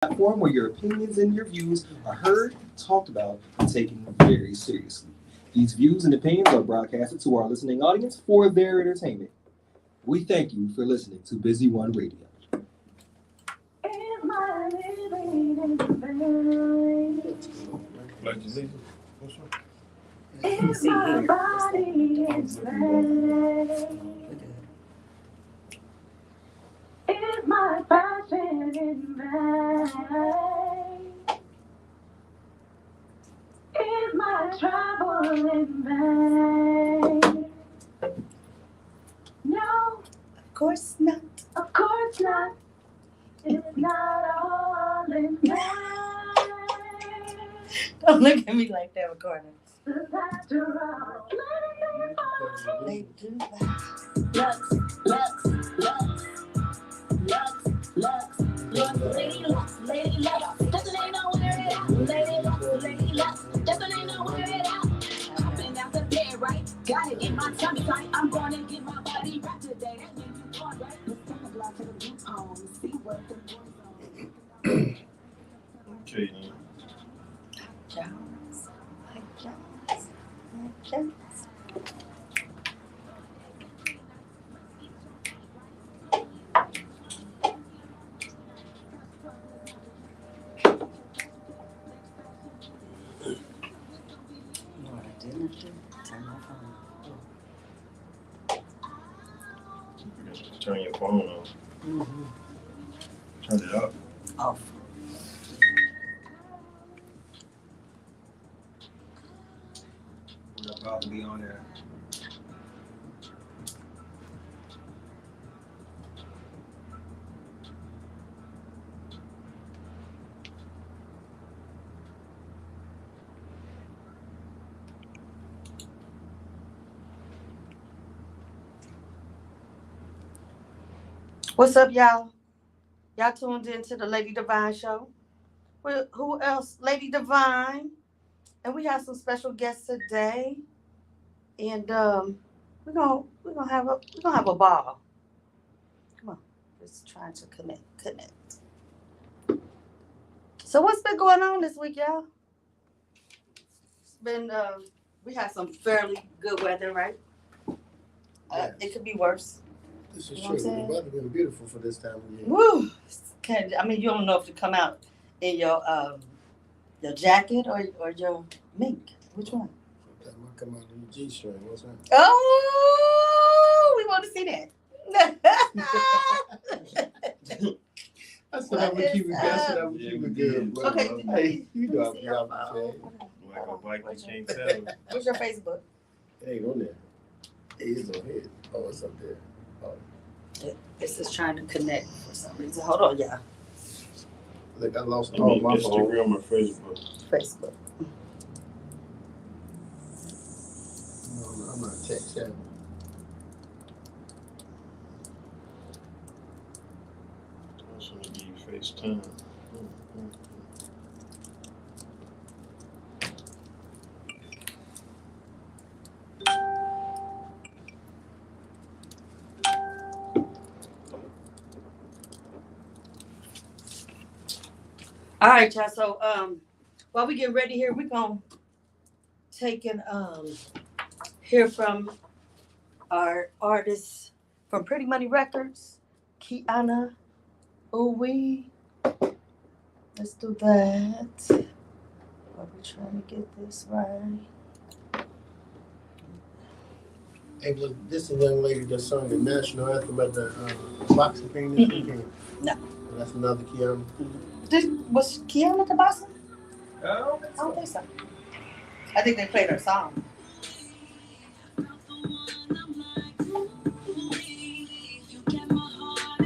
platform where your opinions and your views are heard, talked about, and taken very seriously. These views and opinions are broadcasted to our listening audience for their entertainment. We thank you for listening to Busy One Radio. If my body is ready, if my passion is vain, if my trouble is vain, no, of course not. Of course not. It's not all in vain. Don't look at me like that, recording. After all, they do that. Lux, Lux, Lux, Lux, Lux, Lux, Lady Lux, Lady Lux. Definitely know where it at. Lady Lux, Lady Lux. Definitely know where it at. Hopping out the bed, right? Gotta get my tummy tight. I'm gonna get my body right today. That means you going right. Let's turn the block to the roots home. See what the boys on. Okay. Jones, Mike Jones, Mike Jones. Lord, I didn't turn my phone. You can just turn your phone off. Mm-hmm. Turn it up. Off. We're about to be on there. What's up, y'all? Y'all tuned into the Lady Devine show. Well, who else? Lady Devine. And we have some special guests today. And we're gonna have a ball. Come on. Just trying to connect. So what's been going on this week, y'all? It's been we had some fairly good weather, right? Yes. It could be worse. This is You know true. what I'm The saying? weather been beautiful for this time of year. Woo! You don't know if to come out in your jacket or your mink. Which one? That might come out in the G-string. What's that? Oh, we want to see that. I said I would keep it. I said I would keep it good. But, Okay. hey, you know Let me see I'm your the phone. Like a bike, you can't tell. What's your Facebook? It ain't on there. It is on here. Oh, it's up there. Oh. This is trying to connect for some reason. Hold on, y'all. Look, I lost You all mean my phone. Instagram or Facebook? Facebook. No, I'm not tech savvy. That's when you give you FaceTime. All right, y'all. So while we get ready here, we're gonna take and hear from our artist from Pretty Money Records, Kiana. Ooh wee. Let's do that. Are we trying to get this right? Hey, was this a young lady that sung the national anthem at the boxing thing this weekend? No. That's another Kiana. Was Kiana the boss? Oh, I don't think so. I think they played her song.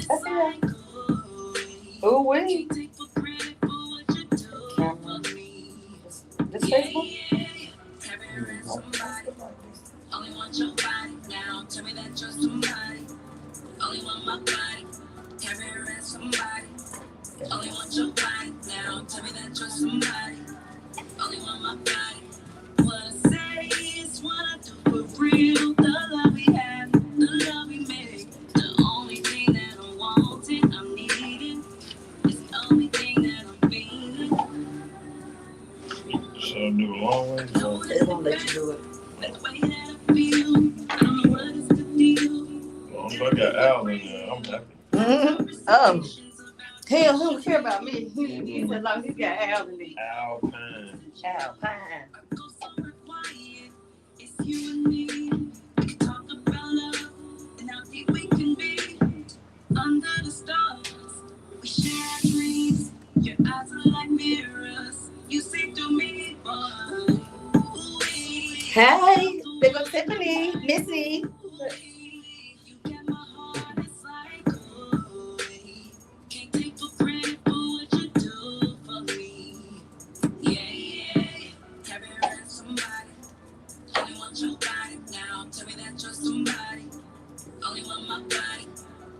That's it. Ooh wee. This Facebook? Only want your body now. Tell me that you're somebody. Only want my body. Carry her as somebody. Only want your body now. Tell me that you're somebody. Only want my body. What I say is what I do for real. The love we have, the love we make. The only thing that I'm wanting, I'm needing. It's the only thing that I'm do it. The way that I feel, I don't know what is the deal. Well, if I got Al in there, I'm happy. He don't care about me. He said, long as he got Al in me. Alpine. Alpine. Go somewhere quiet. It's you and me. We can talk about love and how deep we can be. Under the stars, we share our dreams. Your eyes are like mirrors. You see through me, boy. Hey, big up Tiffany, Missy. You get my heart, it's like, oh, can't take for granted for what you do for me. Yeah. Carry around somebody. Only want your body now. Tell me that you're somebody. Only want my body.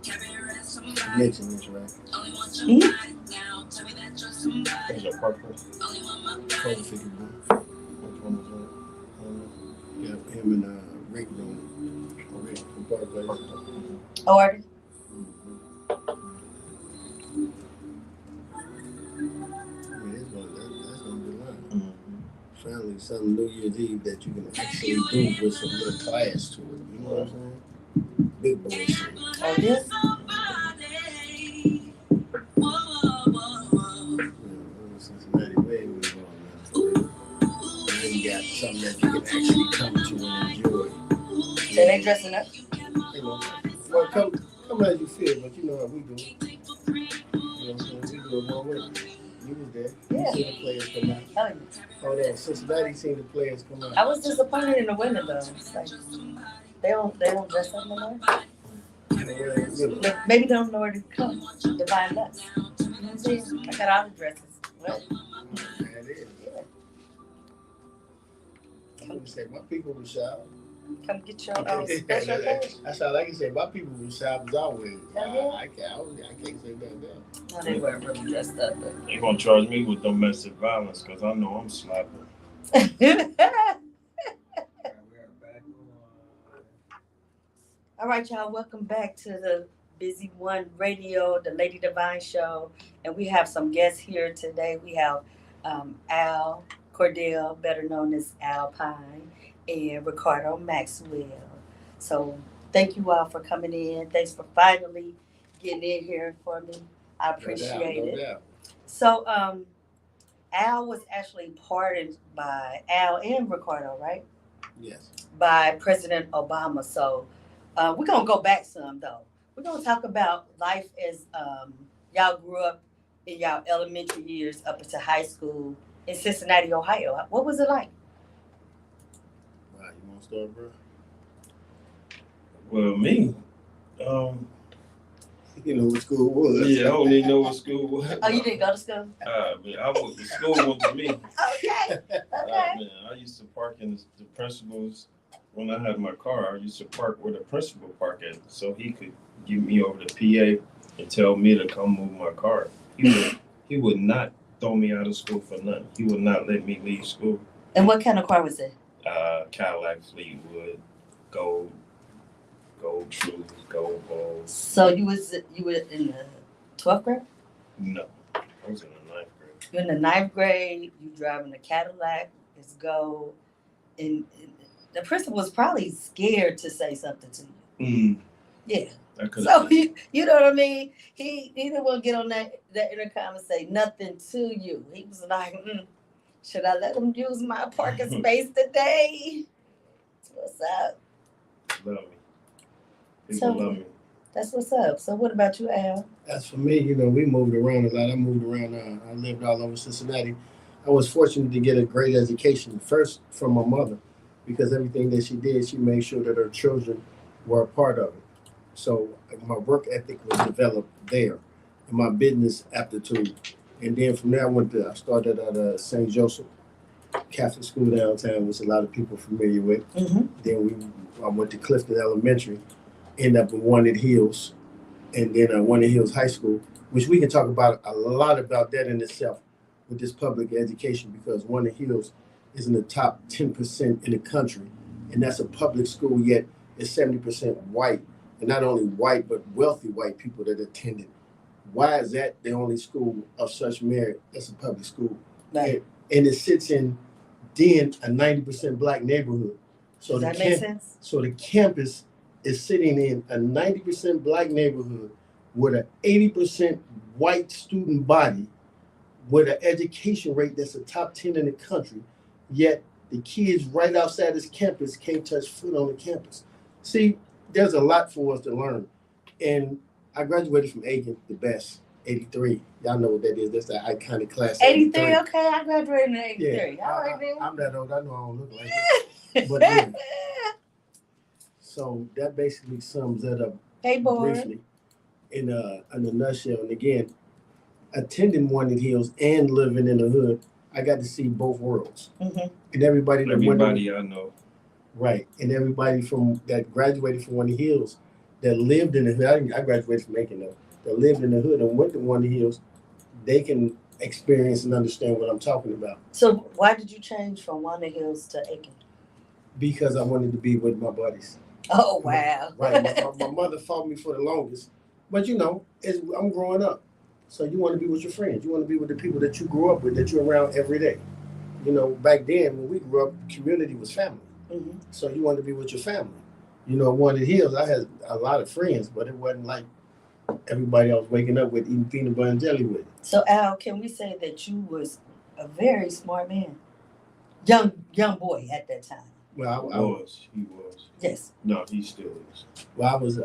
Carry around somebody. Mention this, right? Only want your body now. Tell me that you're somebody. Who's that Parker? Only want my Total body. 51. Which one was that? Yeah, him and Rick Room. Rick from Parkway. Order. That's gonna be lying. Mm-hmm. Finally, some New Year's Eve that you can actually do with some little class to it. You know what I'm saying? Big boy shit. Oh, yes. Somebody. Whoa. Cincinnati way we going now. And then you got something that you can actually come to and enjoy. Then they dressing up. You know, well, come as you feel, but you know how we do. You know what I'm saying? We do it one way. You was there. Yeah. You seen the players come out. Oh, no, Cincinnati seen the players come out. I was disappointed in the women though. It's like, they don't dress up no more. But maybe they don't know where to come. Divine Lux. You know what I'm saying? I got all the dresses. What? That is. I would say my people were shy. Come get your own special occasion. That's all I can say. My people were shy as always. Yeah. I can't say that. No, they weren't really dressed up. They gonna charge me with domestic violence because I know I'm slapping. All right, y'all. Welcome back to the Busy One Radio, the Lady Devine show, and we have some guests here today. We have Al Cordell, better known as Alpine, and Ricardo Maxwell. So thank you all for coming in. Thanks for finally getting in here for me. I appreciate it. No doubt. So Al was actually pardoned by Al and Ricardo, right? Yes. By President Obama. So we're gonna go back some though. We're gonna talk about life as y'all grew up in y'all elementary years up into high school in Cincinnati, Ohio. What was it like? Wow, you want to start, bro? Well, me, You know what school was. yeah, I don't even know what school was. Oh, you didn't go to school? Man, I went to school went to me. Okay. Okay. Man, I used to park in the principal's. When I had my car, I used to park where the principal parked at, so he could give me over the PA and tell me to come move my car. He would not throw me out of school for nothing. He would not let me leave school. And what kind of car was it? Cadillac, Fleetwood, Gold Truth, Gold Balls. So you were in the 12th grade? No, I was in the 9th grade. You're in the 9th grade. You driving a Cadillac. It's gold. And the principal was probably scared to say something to you. Yeah. So you know what I mean? He didn't want to get on that intercom and say nothing to you. He was like, should I let him use my parking space today? What's up? Love me. People love me. That's what's up. So what about you, Al? As for me, we moved around a lot. I moved around. I lived all over Cincinnati. I was fortunate to get a great education, first from my mother, because everything that she did, she made sure that her children were a part of it. So my work ethic was developed there, and my business aptitude. And then from there, I started at St. Joseph Catholic School downtown, which a lot of people are familiar with. Mm-hmm. Then I went to Clifton Elementary, ended up in Walnut Hills, and then Walnut Hills High School, which we can talk about a lot about that in itself with this public education, because Walnut Hills is in the top 10% in the country, and that's a public school, yet it's 70% white, and not only white, but wealthy white people that attended. Why is that the only school of such merit that's a public school? Right. And it sits in then a 90% black neighborhood. So Does the that make sense? So the campus is sitting in a 90% black neighborhood with an 80% white student body, with an education rate that's a top 10 in the country, yet the kids right outside this campus can't touch foot on the campus. See, there's a lot for us to learn. And I graduated from Aiken, the best, 83. Y'all know what that is. That's the iconic class. 83, okay, I graduated in 83. Yeah, All right, then. I'm that old. I know I don't look like it. But yeah. So that basically sums that up Hey, boy. briefly in a nutshell. And again, attending Wonder Hills and living in the hood, I got to see both worlds. Mm-hmm. And everybody that went Everybody I know. right, and everybody from that graduated from Wonder Hills that lived in the hood. I graduated from Macon though. That lived in the hood and went to Wonder Hills, they can experience and understand what I'm talking about. So why did you change from Wonder Hills to Aiken? Because I wanted to be with my buddies. Oh, wow. Right, my mother fought me for the longest, but you know, I'm growing up. So you want to be with your friends. You want to be with the people that you grew up with, that you're around every day. You know, back then when we grew up, community was family. Mm-hmm. So you want to be with your family. You know, Wonder Hills, I had a lot of friends, but it wasn't like everybody I was waking up with eating peanut butter and jelly with. So Al, can we say that you was a very smart man? Young boy at that time. Well, He was. Yes. No, he still is. I was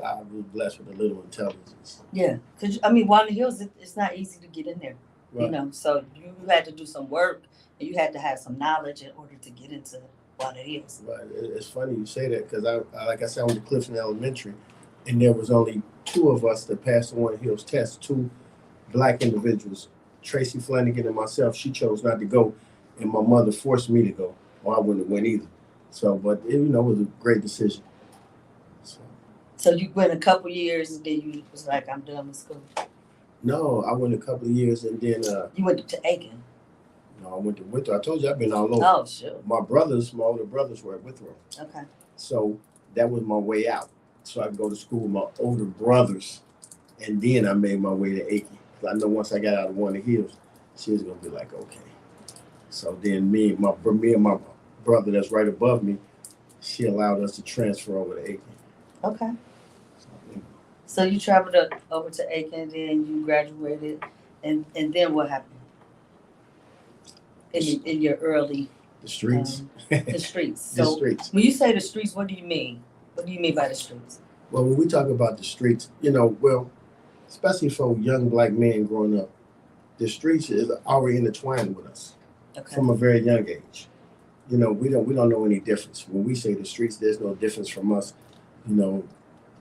blessed with a little intelligence. Yeah. Cause I mean, Wonder Hills, it's not easy to get in there. Right. You know, so you had to do some work and you had to have some knowledge in order to get into Wonder Hills. Right. It's funny you say that because I like I said, I went to Clifton Elementary, and there was only 2 of us that passed the Wonder Hills test. 2 black individuals, Tracy Flanagan and myself. She chose not to go, and my mother forced me to go, or I wouldn't have went either. So, but it, it was a great decision. So you went a couple years and then you was like, I'm done with school. No, I went a couple of years, and then You went to Aiken. no, I went to Withrow. I told you I've been all over. Oh, sure. My older brothers were at Withrow. Okay. So that was my way out. So I could go to school with my older brothers, and then I made my way to Aiken. I know once I got out of Wonder Hills, she was gonna be like, okay. So then me and my brother that's right above me, she allowed us to transfer over to Aiken. Okay. So you traveled over to Aiken, then you graduated, and then what happened? In your early The streets. the streets. The So streets. when you say the streets, what do you mean? What do you mean by the streets? Well, when we talk about the streets, you know, well, especially for young black men growing up, the streets is already intertwined with us Okay. from a very young age. You know, we don't know any difference. When we say the streets, there's no difference from us, you know,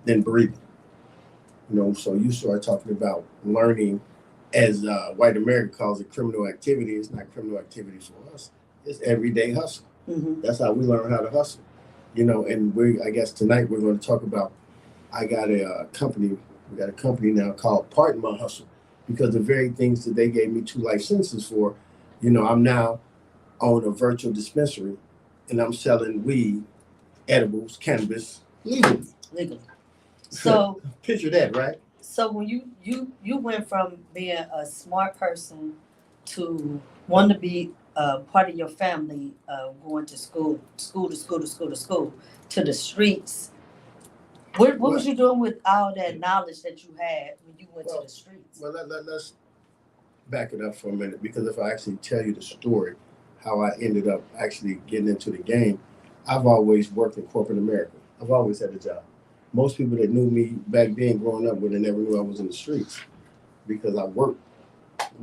than breathing. You know, so you start talking about learning, as white America calls it, criminal activity. It's not criminal activity for us. It's everyday hustle. Mm-hmm. That's how we learn how to hustle. You know, and I guess tonight we're going to talk about, I got a company, we got a company now called Pardon My Hustle, because the very things that they gave me 2 life sentences for, you know, I'm now on a virtual dispensary and I'm selling weed, edibles, cannabis legally. Legally. So Picture that, right? so when you went from being a smart person to wanting to be part of your family, going to school to the streets. What was you doing with all that knowledge that you had when you went to the streets? Well, let's back it up for a minute, because if I actually tell you the story, how I ended up actually getting into the game, I've always worked in corporate America. I've always had a job. Most people that knew me back then growing up would have never knew I was in the streets, because I worked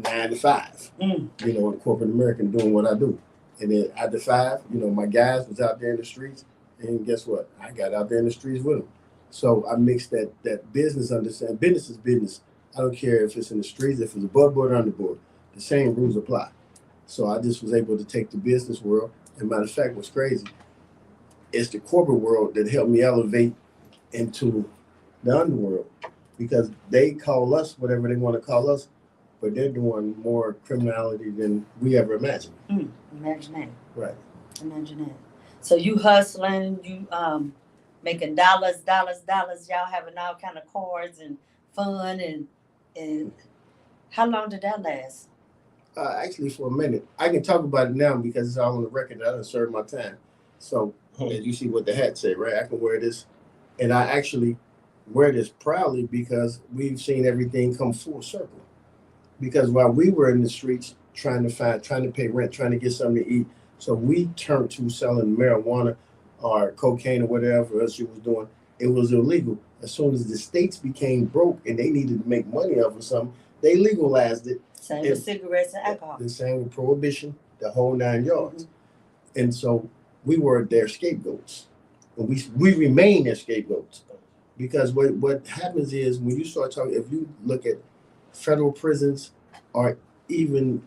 9 to 5, you know, in corporate America doing what I do. And then after 5, you know, my guys was out there in the streets, and guess what? I got out there in the streets with them. So I mixed that business understanding. Business is business. I don't care if it's in the streets, if it's above board or under board. The same rules apply. So I just was able to take the business world, and matter of fact, what's crazy, it's the corporate world that helped me elevate into the underworld, because they call us whatever they want to call us, but they're doing more criminality than we ever imagined. Imagine that. Right. Imagine that. So you hustling, you making dollars. Y'all having all kind of cars and fun and how long did that last? Actually, for a minute, I can talk about it now because it's all on the record. I done served my time. So as you see what the hat say, right? I can wear this, and I actually wear this proudly because we've seen everything come full circle. Because while we were in the streets trying to pay rent, trying to get something to eat, so we turned to selling marijuana or cocaine or whatever else you was doing. It was illegal. As soon as the states became broke and they needed to make money off of something, they legalized it. Same with cigarettes and alcohol. The same with prohibition, the whole 9 yards. And so we were their scapegoats. And we remain their scapegoats. Because what happens is when you start talking, if you look at federal prisons or even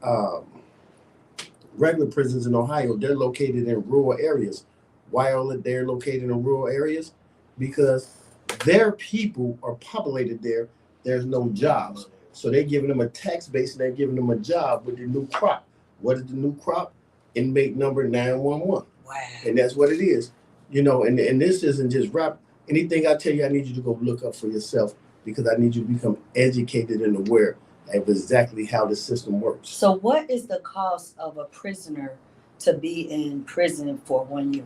regular prisons in Ohio, they're located in rural areas. Why are they located in rural areas? Because their people are populated there. There's no jobs. So they're giving them a tax base and they're giving them a job with the new crop. What is the new crop? Inmate number 911. Wow. And that's what it is. You know, and this isn't just rap. Anything I tell you, I need you to go look up for yourself because I need you to become educated and aware of exactly how the system works. So what is the cost of a prisoner to be in prison for 1 year?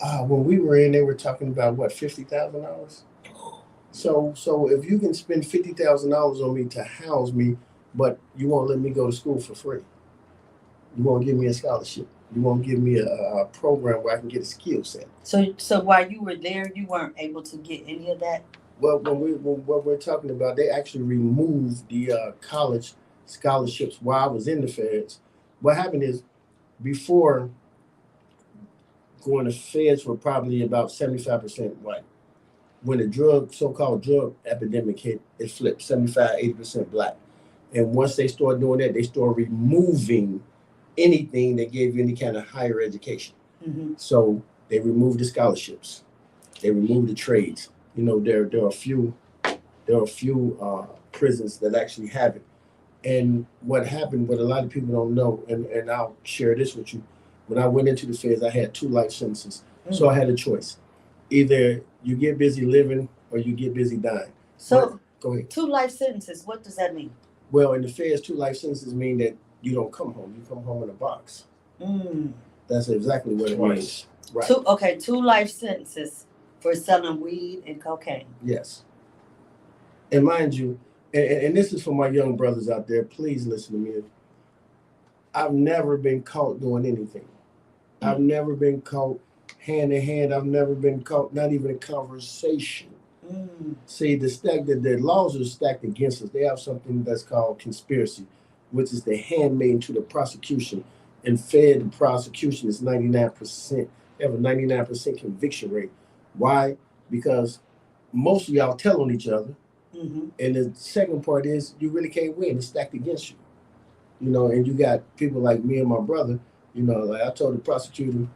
When we were in, they were talking about what, $50,000? So if you can spend $50,000 on me to house me, but you won't let me go to school for free, you won't give me a scholarship, you won't give me a program where I can get a skill set. So while you were there, you weren't able to get any of that? Well, what we're talking about, they actually removed the college scholarships while I was in the feds. What happened is, before going to feds were probably about 75% white. When the so-called drug epidemic hit, it flipped 75-80% black. And once they started doing that, they started removing anything that gave you any kind of higher education. Mm-hmm. So they removed the scholarships. They removed the trades. You know, there are a few prisons that actually have it. And what happened, what a lot of people don't know, and I'll share this with you. When I went into the feds, I had 2 life sentences. Mm-hmm. So I had a choice. Either you get busy living or you get busy dying. So go ahead. 2 life sentences, what does that mean? Well, in the feds, 2 life sentences mean that you don't come home. You come home in a box. That's exactly what it means. Right. 2 life sentences for selling weed and cocaine. Yes. And mind you, and this is for my young brothers out there, please listen to me. I've never been caught doing anything. I've never been caught hand in hand. I've never been caught, not even in conversation. See, the laws are stacked against us. They have something that's called conspiracy, which is the handmaiden to the prosecution. And fed prosecution is 99%. They have a 99% conviction rate. Why? Because most of y'all tell on each other. Mm-hmm. And the second part is you really can't win. It's stacked against you. You know, and you got people like me and my brother, you know, like I told the prosecutor,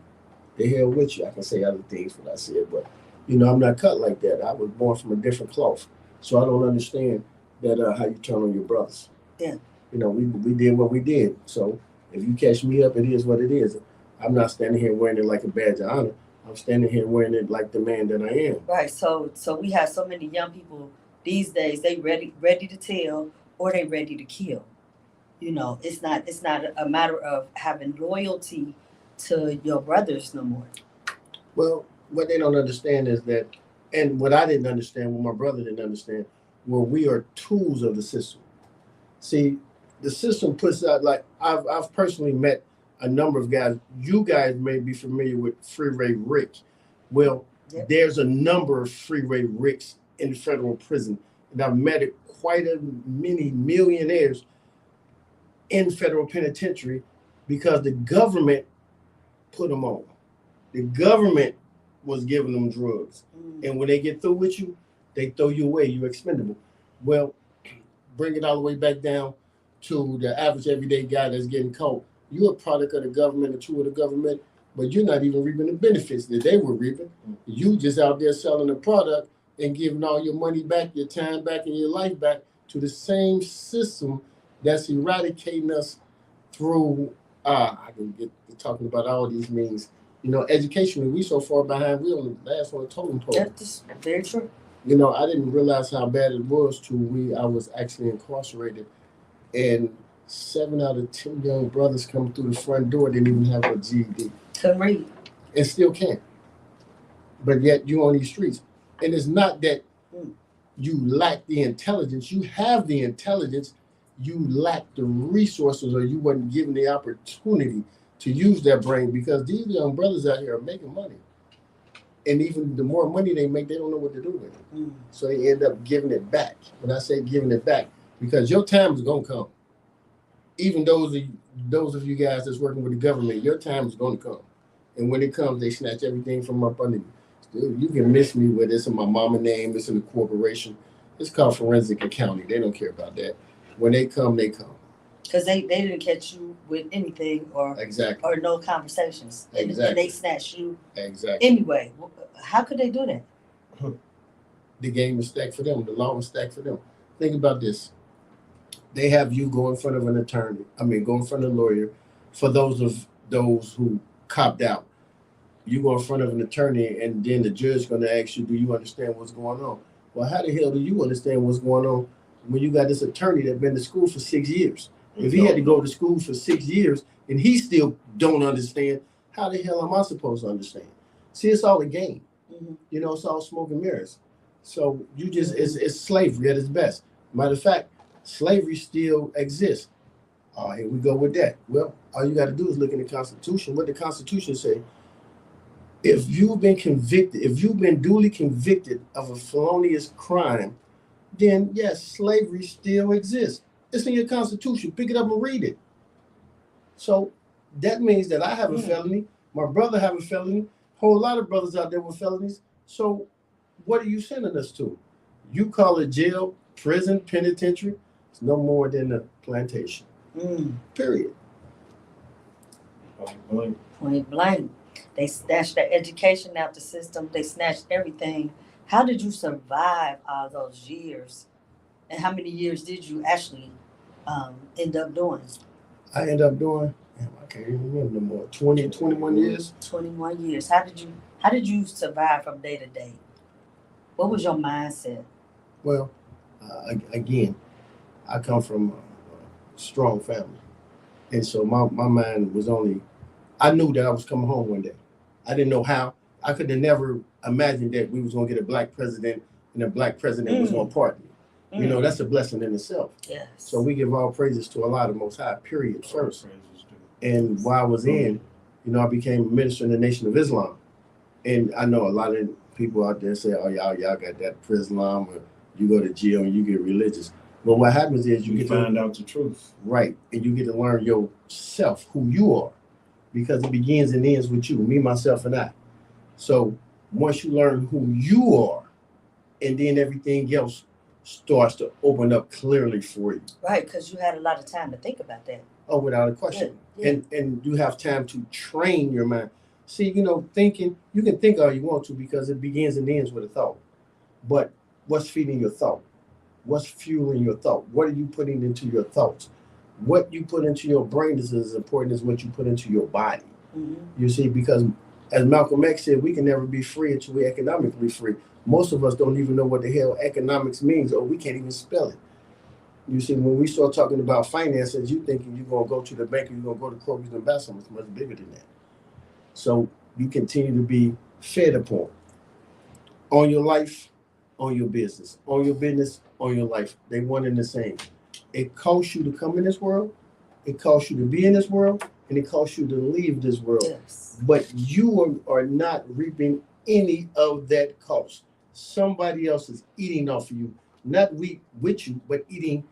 the hell with you. I can say other things what I said, but, you know, I'm not cut like that. I was born from a different cloth. So I don't understand that how you turn on your brothers. Yeah. You know, we did what we did. So if you catch me up, it is what it is. I'm not standing here wearing it like a badge of honor. I'm standing here wearing it like the man that I am. Right. So we have so many young people these days. They ready to tell or they ready to kill. You know, it's not a matter of having loyalty to your brothers no more. Well, what they don't understand is that, and what I didn't understand, what my brother didn't understand, well, we are tools of the system. See, the system puts out, like I've personally met a number of guys. You guys may be familiar with Freeway Rick. Well, Yep. There's a number of Freeway Ricks in federal prison, and I've met quite a many millionaires in federal penitentiary because the government put them on. The government was giving them drugs. And when they get through with you, they throw you away. You're expendable. Well, bring it all the way back down to the average everyday guy that's getting caught. You're a product of the government, a tool of the government, but you're not even reaping the benefits that they were reaping. You just out there selling a product and giving all your money back, your time back, and your life back to the same system that's eradicating us through, I can get to talking about all these means. You know, educationally, we so far behind, we on the last one totem pole. That's very true. You know, I didn't realize how bad it was till I was actually incarcerated. And 7 out of 10 young brothers coming through the front door didn't even have a GED. Couldn't read. And still can't. But yet you on these streets. And it's not that you lack the intelligence. You have the intelligence. You lack the resources, or you wasn't given the opportunity to use that brain, because these young brothers out here are making money. And even the more money they make, they don't know what to do with it. So they end up giving it back. When I say giving it back, because your time is going to come. Even those of you guys that's working with the government, your time is going to come. And when it comes, they snatch everything from up under you. You can miss me with this in my mama name, this in the corporation. It's called forensic accounting. They don't care about that. When they come, they come. Because they didn't catch you with anything or no conversations. And they snatched you anyway. How could they do that? The game is stacked for them. The law is stacked for them. Think about this. They have you go in front of an attorney. Go in front of a lawyer. For those who copped out, you go in front of an attorney, and then the judge is going to ask you, do you understand what's going on? Well, how the hell do you understand what's going on when you got this attorney that's been to school for 6 years? If he had to go to school for 6 years and he still don't understand, how the hell am I supposed to understand? See, it's all a game. It's all smoke and mirrors. So it's slavery at its best. Matter of fact, slavery still exists. Here we go with that. Well, all you got to do is look in the Constitution. What the Constitution say? If you've been convicted, if you've been duly convicted of a felonious crime, then yes, slavery still exists. It's in your Constitution. Pick it up and read it. So that means that I have a felony. My brother have a felony. Whole lot of brothers out there with felonies. So what are you sending us to? You call it jail, prison, penitentiary. It's no more than a plantation. Period. Point blank. They snatched their education out the system. They snatched everything. How did you survive all those years? And how many years did you actually end up doing? I ended up doing, I can't even remember no more, 21 years. 21 years. How did you survive from day to day? What was your mindset? Well, again, I come from a strong family. And so my mind was I knew that I was coming home one day. I didn't know how. I could have never imagined that we was going to get a black president, and a black president was going to pardon me. That's a blessing in itself. Yes. So we give all praises to Allah, the Most High, period, first. And while I was in, I became a minister in the Nation of Islam. And I know a lot of people out there say, oh, y'all got that Islam, or you go to jail and you get religious. But what happens is you find out the truth. Right. And you get to learn yourself, who you are. Because it begins and ends with you, me, myself, and I. So once you learn who you are, and then everything else starts to open up clearly for you. Right, because you had a lot of time to think about that. Oh, without a question. Yeah. And you have time to train your mind. See, thinking, you can think all you want to, because it begins and ends with a thought. But what's feeding your thought? What's fueling your thought? What are you putting into your thoughts? What you put into your brain is as important as what you put into your body. You see, because as Malcolm X said, we can never be free until we're economically free. Most of us don't even know what the hell economics means, or we can't even spell it. You see, when we start talking about finances, you thinking you're going to go to the bank, or you're going to go to Kroger's and buy something. It's much bigger than that. So you continue to be fed upon on your life, on your business, on your life. They one and the same. It costs you to come in this world. It costs you to be in this world, and it costs you to leave this world. Yes. But you are not reaping any of that cost. Somebody else is eating off of you, not with you, but eating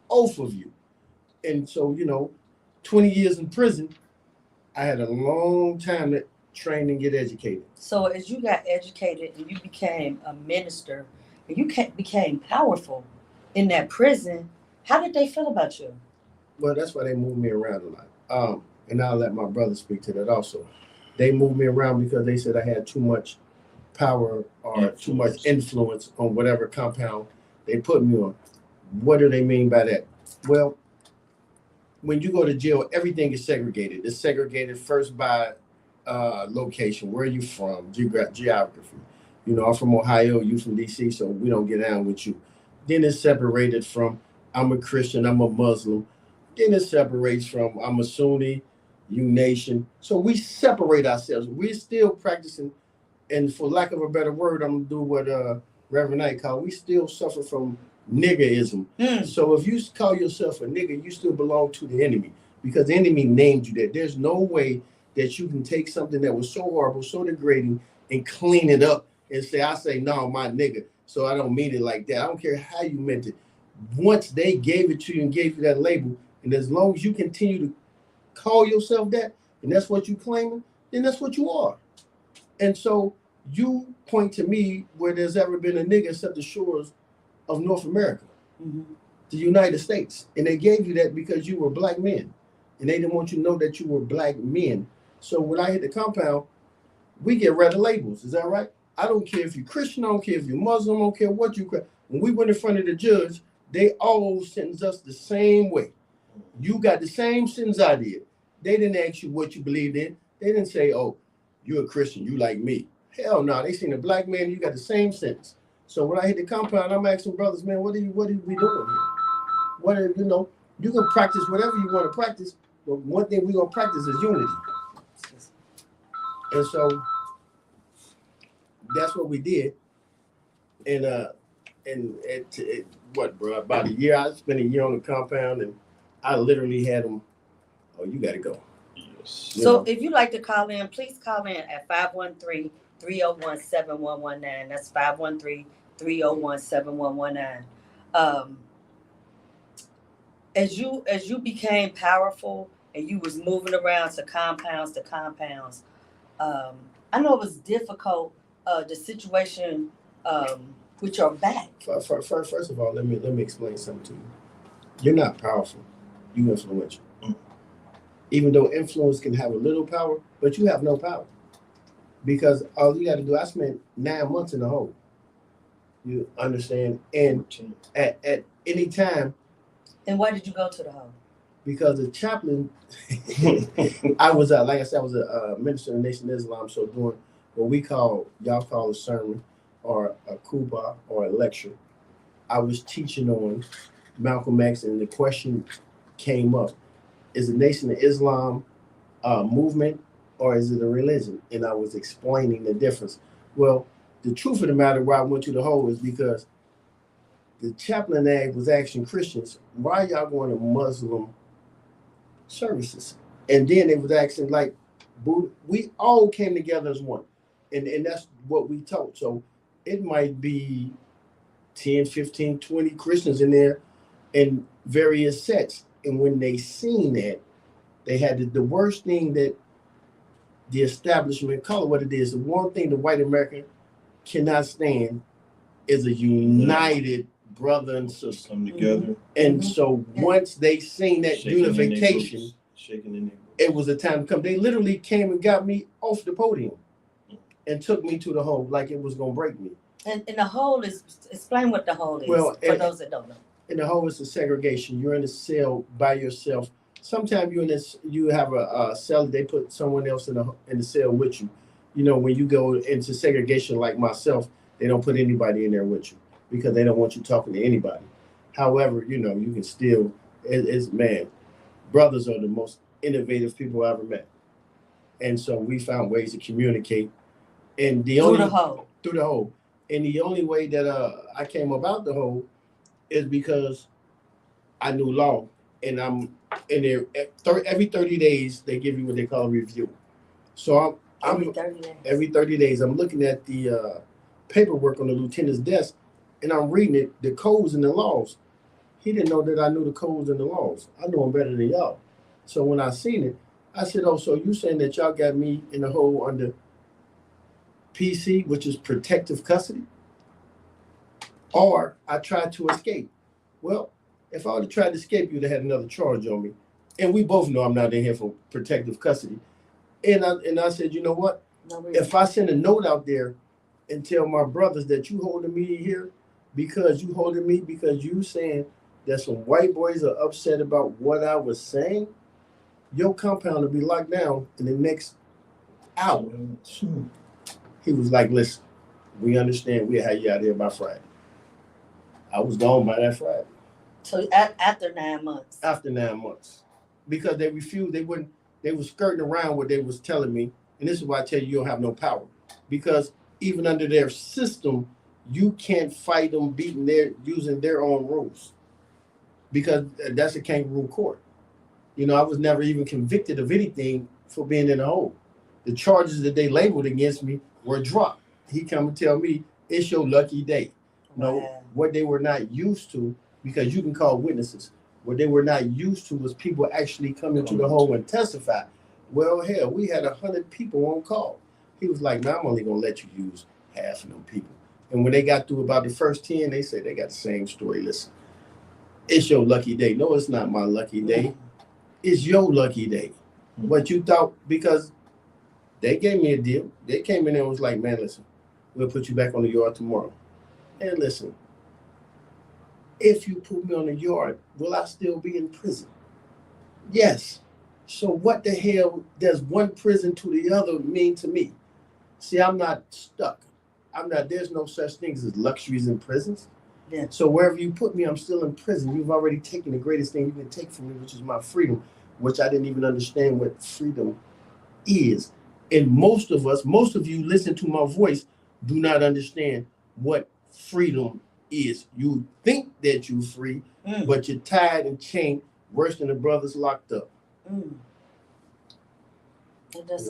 off of you. And so, 20 years in prison, I had a long time to train and get educated. So as you got educated and you became a minister, and you became powerful in that prison, how did they feel about you? Well, that's why they moved me around a lot. And I'll let my brother speak to that also. They moved me around because they said I had too much power or too much influence on whatever compound they put me on. What do they mean by that? Well, when you go to jail, everything is segregated. It's segregated first by location. Where are you from? Geography. I'm from Ohio, you from DC, so we don't get down with you. Then it's separated from, I'm a Christian, I'm a Muslim. Then it separates from I'm a Sunni, you nation. So we separate ourselves. We're still practicing, and for lack of a better word, I'm gonna do what Reverend Knight called. We still suffer from niggerism. So if you call yourself a nigger, you still belong to the enemy because the enemy named you that. There's no way that you can take something that was so horrible, so degrading, and clean it up and say, I say, no, my nigga. So I don't mean it like that. I don't care how you meant it. Once they gave it to you and gave you that label, and as long as you continue to call yourself that, and that's what you claiming, then that's what you are. And so you point to me where there's ever been a nigga except the shores of North America, the United States. And they gave you that because you were black men. And they didn't want you to know that you were black men. So when I hit the compound, we get rid of labels. Is that right? I don't care if you're Christian, I don't care if you're Muslim, I don't care what you. When we went in front of the judge, they all sentenced us the same way. You got the same sentence I did. They didn't ask you what you believed in. They didn't say, oh, you're a Christian, you like me. Hell no, they seen a black man, you got the same sentence. So when I hit the compound, I'm asking brothers, man, what are we doing here? What are, you can practice whatever you want to practice, but one thing we're gonna practice is unity. And so that's what we did. And what, bro? About a year, I spent a year on the compound, and I literally had them. Oh, you got to go. Yes. So if you'd like to call in, please call in at 513-301-7119. That's 513-301-7119. As you became powerful and you was moving around to compounds, I know it was difficult. The situation with your back. First of all, let me explain something to you. You're not powerful. You influential. Even though influence can have a little power, but you have no power. Because all you got to do, I spent 9 months in the hole. You understand? And at any time. And why did you go to the hole? Because the chaplain, I was, like I said, I was a minister in the Nation of Islam, so doing what y'all call a sermon or a kuba or a lecture. I was teaching on Malcolm X, and the question came up, is the Nation of Islam a movement or is it a religion? And I was explaining the difference. Well, the truth of the matter why I went to the hole is because the chaplain was asking Christians, why are y'all going to Muslim services? And then they was asking, like, we all came together as one. And that's what we taught. So it might be 10, 15, 20 Christians in there in various sets. And when they seen that, they had the worst thing that the establishment, call it what it is, the one thing the white American cannot stand is a united brother and sister. Come together. And so once they seen that unification, shaking it was a time to come. They literally came and got me off the podium and took me to the hole like it was going to break me. And the hole is, explain what the hole is for those that don't know. And the hole is a segregation. You're in a cell by yourself. Sometimes you have a cell, they put someone else in the cell with you. When you go into segregation like myself, they don't put anybody in there with you because they don't want you talking to anybody. However, you can still, man, brothers are the most innovative people I ever met. And so we found ways to communicate. And through the hole. And the only way that I came about the hole is because I knew law. And I'm in there every 30 days, they give you what they call a review. So every 30 days, I'm looking at the paperwork on the lieutenant's desk, and I'm reading it, the codes and the laws. He didn't know that I knew the codes and the laws. I know them better than y'all. So when I seen it, I said, oh, so you saying that y'all got me in the hole under PC, which is protective custody? Or I tried to escape. Well, if I would have tried to escape, you'd have had another charge on me. And we both know I'm not in here for protective custody. And I said, you know what? If I send a note out there and tell my brothers that you holding me here because you saying that some white boys are upset about what I was saying, your compound will be locked down in the next hour. He was like, listen, we understand we'll have you out here by Friday. I was gone by that Friday. So after 9 months. After 9 months, because they refused. They wouldn't. They were skirting around what they was telling me, and this is why I tell you don't have no power, because even under their system, you can't fight them using their own rules, because that's a kangaroo court. I was never even convicted of anything for being in a hole. The charges that they labeled against me were dropped. He come and tell me it's your lucky day. Wow. What they were not used to, because you can call witnesses. What they were not used to was people actually coming to the hole and testify. Well, hell, we had 100 people on call. He was like, "Man, I'm only gonna let you use half of them people." And when they got through about the first 10, they said they got the same story. Listen, it's your lucky day. No, it's not my lucky day. It's your lucky day. But you thought, because they gave me a deal. They came in there and was like, "Man, listen, we'll put you back on the yard tomorrow." And listen, if you put me on the yard, will I still be in prison? Yes. So what the hell does one prison to the other mean to me? See, I'm not stuck. There's no such things as luxuries in prisons. Yeah. So wherever you put me, I'm still in prison. You've already taken the greatest thing you can take from me, which is my freedom, which I didn't even understand what freedom is. And most of you listen to my voice, do not understand what freedom is. You think that you're free, but you're tied and chained worse than the brothers locked up. That's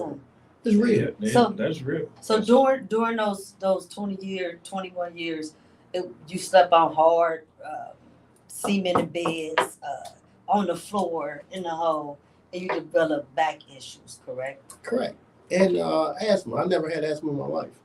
It's real. Yeah, So- that's real. So during those 21 years, you slept on hard cement beds, on the floor, in the hole, and you developed back issues, correct? Correct. And asthma. I never had asthma in my life.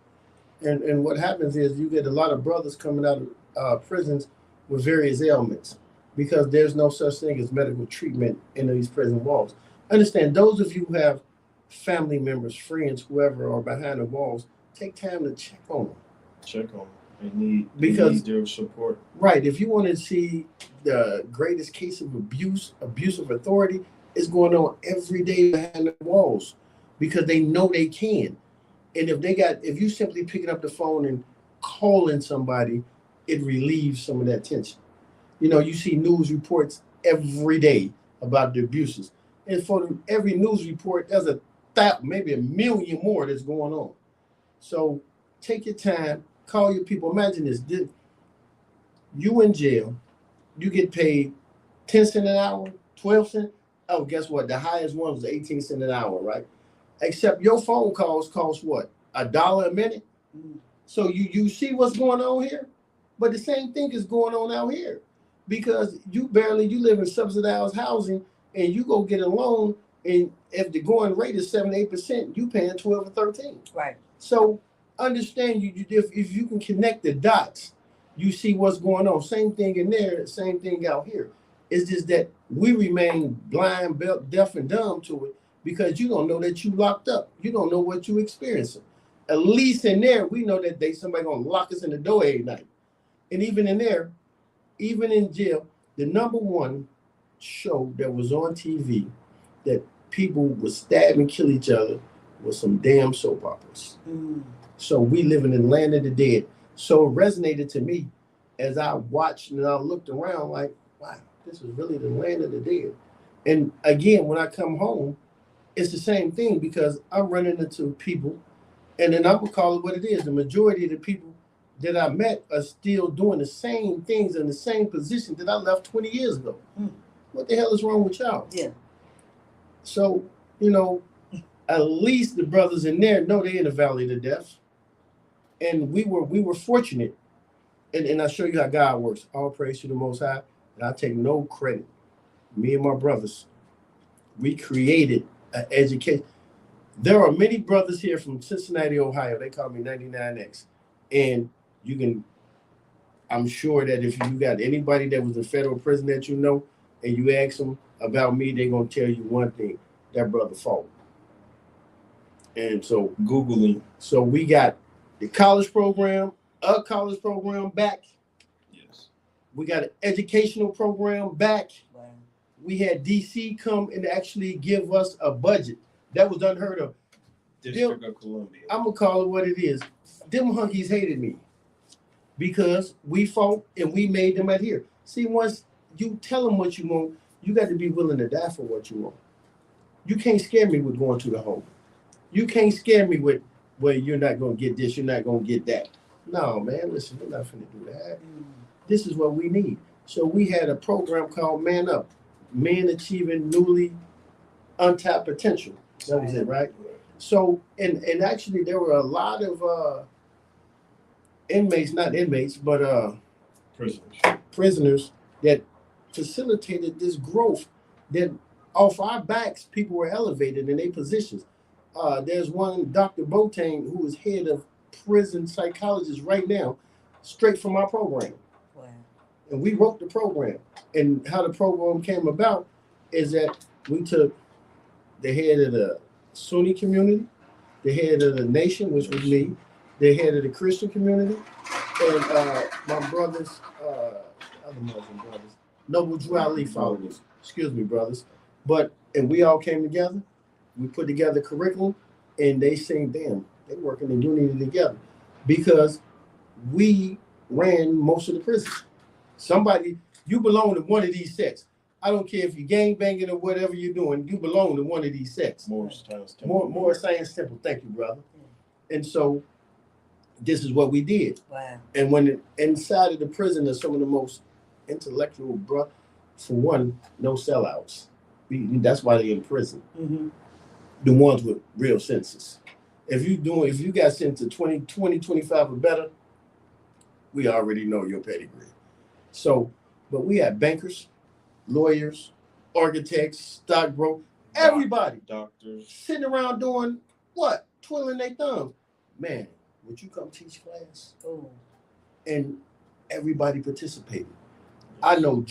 And what happens is you get a lot of brothers coming out of prisons with various ailments, because there's no such thing as medical treatment in these prison walls. Understand, those of you who have family members, friends, whoever are behind the walls, take time to check on them. Check on them. They need their support. Right. If you want to see the greatest case of abuse of authority, is going on every day behind the walls, because they know they can. And if you simply picking up the phone and calling somebody, it relieves some of that tension. You see news reports every day about the abuses. And for every news report, there's maybe 1 million more that's going on. So take your time, call your people. Imagine this. You in jail, you get paid 10 cents an hour, 12 cents. Oh, guess what? The highest one was 18 cents an hour, right? Except your phone calls cost what? $1 a minute? So you see what's going on here? But the same thing is going on out here, because you live in subsidized housing, and you go get a loan, and if the going rate is 7-8%, you paying 12 or 13. Right. So understand, if you can connect the dots, you see what's going on. Same thing in there, same thing out here. It's just that we remain blind, deaf, and dumb to it, because you don't know that you locked up. You don't know what you experiencing. At least in there, we know that somebody gonna lock us in the door every night. And even in there, even in jail, the number one show that was on TV that people would stab and kill each other was some damn soap operas. So we live in the land of the dead. So it resonated to me as I watched and I looked around like, wow, this is really the land of the dead. And again, when I come home, it's the same thing, because I'm running into people, and then I'm gonna call it what it is. The majority of the people that I met are still doing the same things in the same position that I left 20 years ago. What the hell is wrong with y'all? Yeah. So, at least the brothers in there know they're in the valley of death. And we were fortunate. And I show you how God works. All praise to the Most High. And I take no credit. Me and my brothers, we created an education. There are many brothers here from Cincinnati, Ohio. They call me 99X. And I'm sure that if you got anybody that was in federal prison that you know, and you ask them about me, they're going to tell you one thing: that brother fought. And so Googling. So we got the college program, back. Yes. We got an educational program back. Wow. We had DC come and actually give us a budget. That was unheard of. District of Columbia. I'm going to call it what it is. Them hunkies hated me because we fought and we made them adhere. See, once you tell them what you want. You got to be willing to die for what you want. You can't scare me with going to the hole. You can't scare me with, well, you're not going to get this, you're not going to get that. No, man, listen, we're not finna do that. This is what we need. So we had a program called Man Up, Men Achieving Newly Untapped Potential. That was it, right? So, and actually there were a lot of inmates, not inmates, but prisoners that facilitated this growth that off our backs, people were elevated in their positions. There's one, Dr. Botain, who is head of prison psychologist right now, straight from our program. Wow. And we wrote the program. And how the program came about is that we took the head of the Sunni community, the head of the nation, which was me, the head of the Christian community, and my brothers, other Muslim brothers, Noble Drew Ali followers. Excuse me, brothers. And we all came together. We put together curriculum, and they saying, damn, they're working in unity together because we ran most of the prisons. Somebody, you belong to one of these sects. I don't care if you're gang banging or whatever you're doing, you belong to one of these sects. More Science Temple. Thank you, brother. And so this is what we did. Wow. And when inside of the prison are some of the most intellectual, for one, no sellouts. That's why they're in prison. Mm-hmm. The ones with real senses. If you got sent to 20, 25 or better, we already know your pedigree. So, but we had bankers, lawyers, architects, stockbrokers, everybody. Doctors. Sitting around doing what? Twiddling their thumbs. Man, would you come teach class? Oh. And everybody participated. I know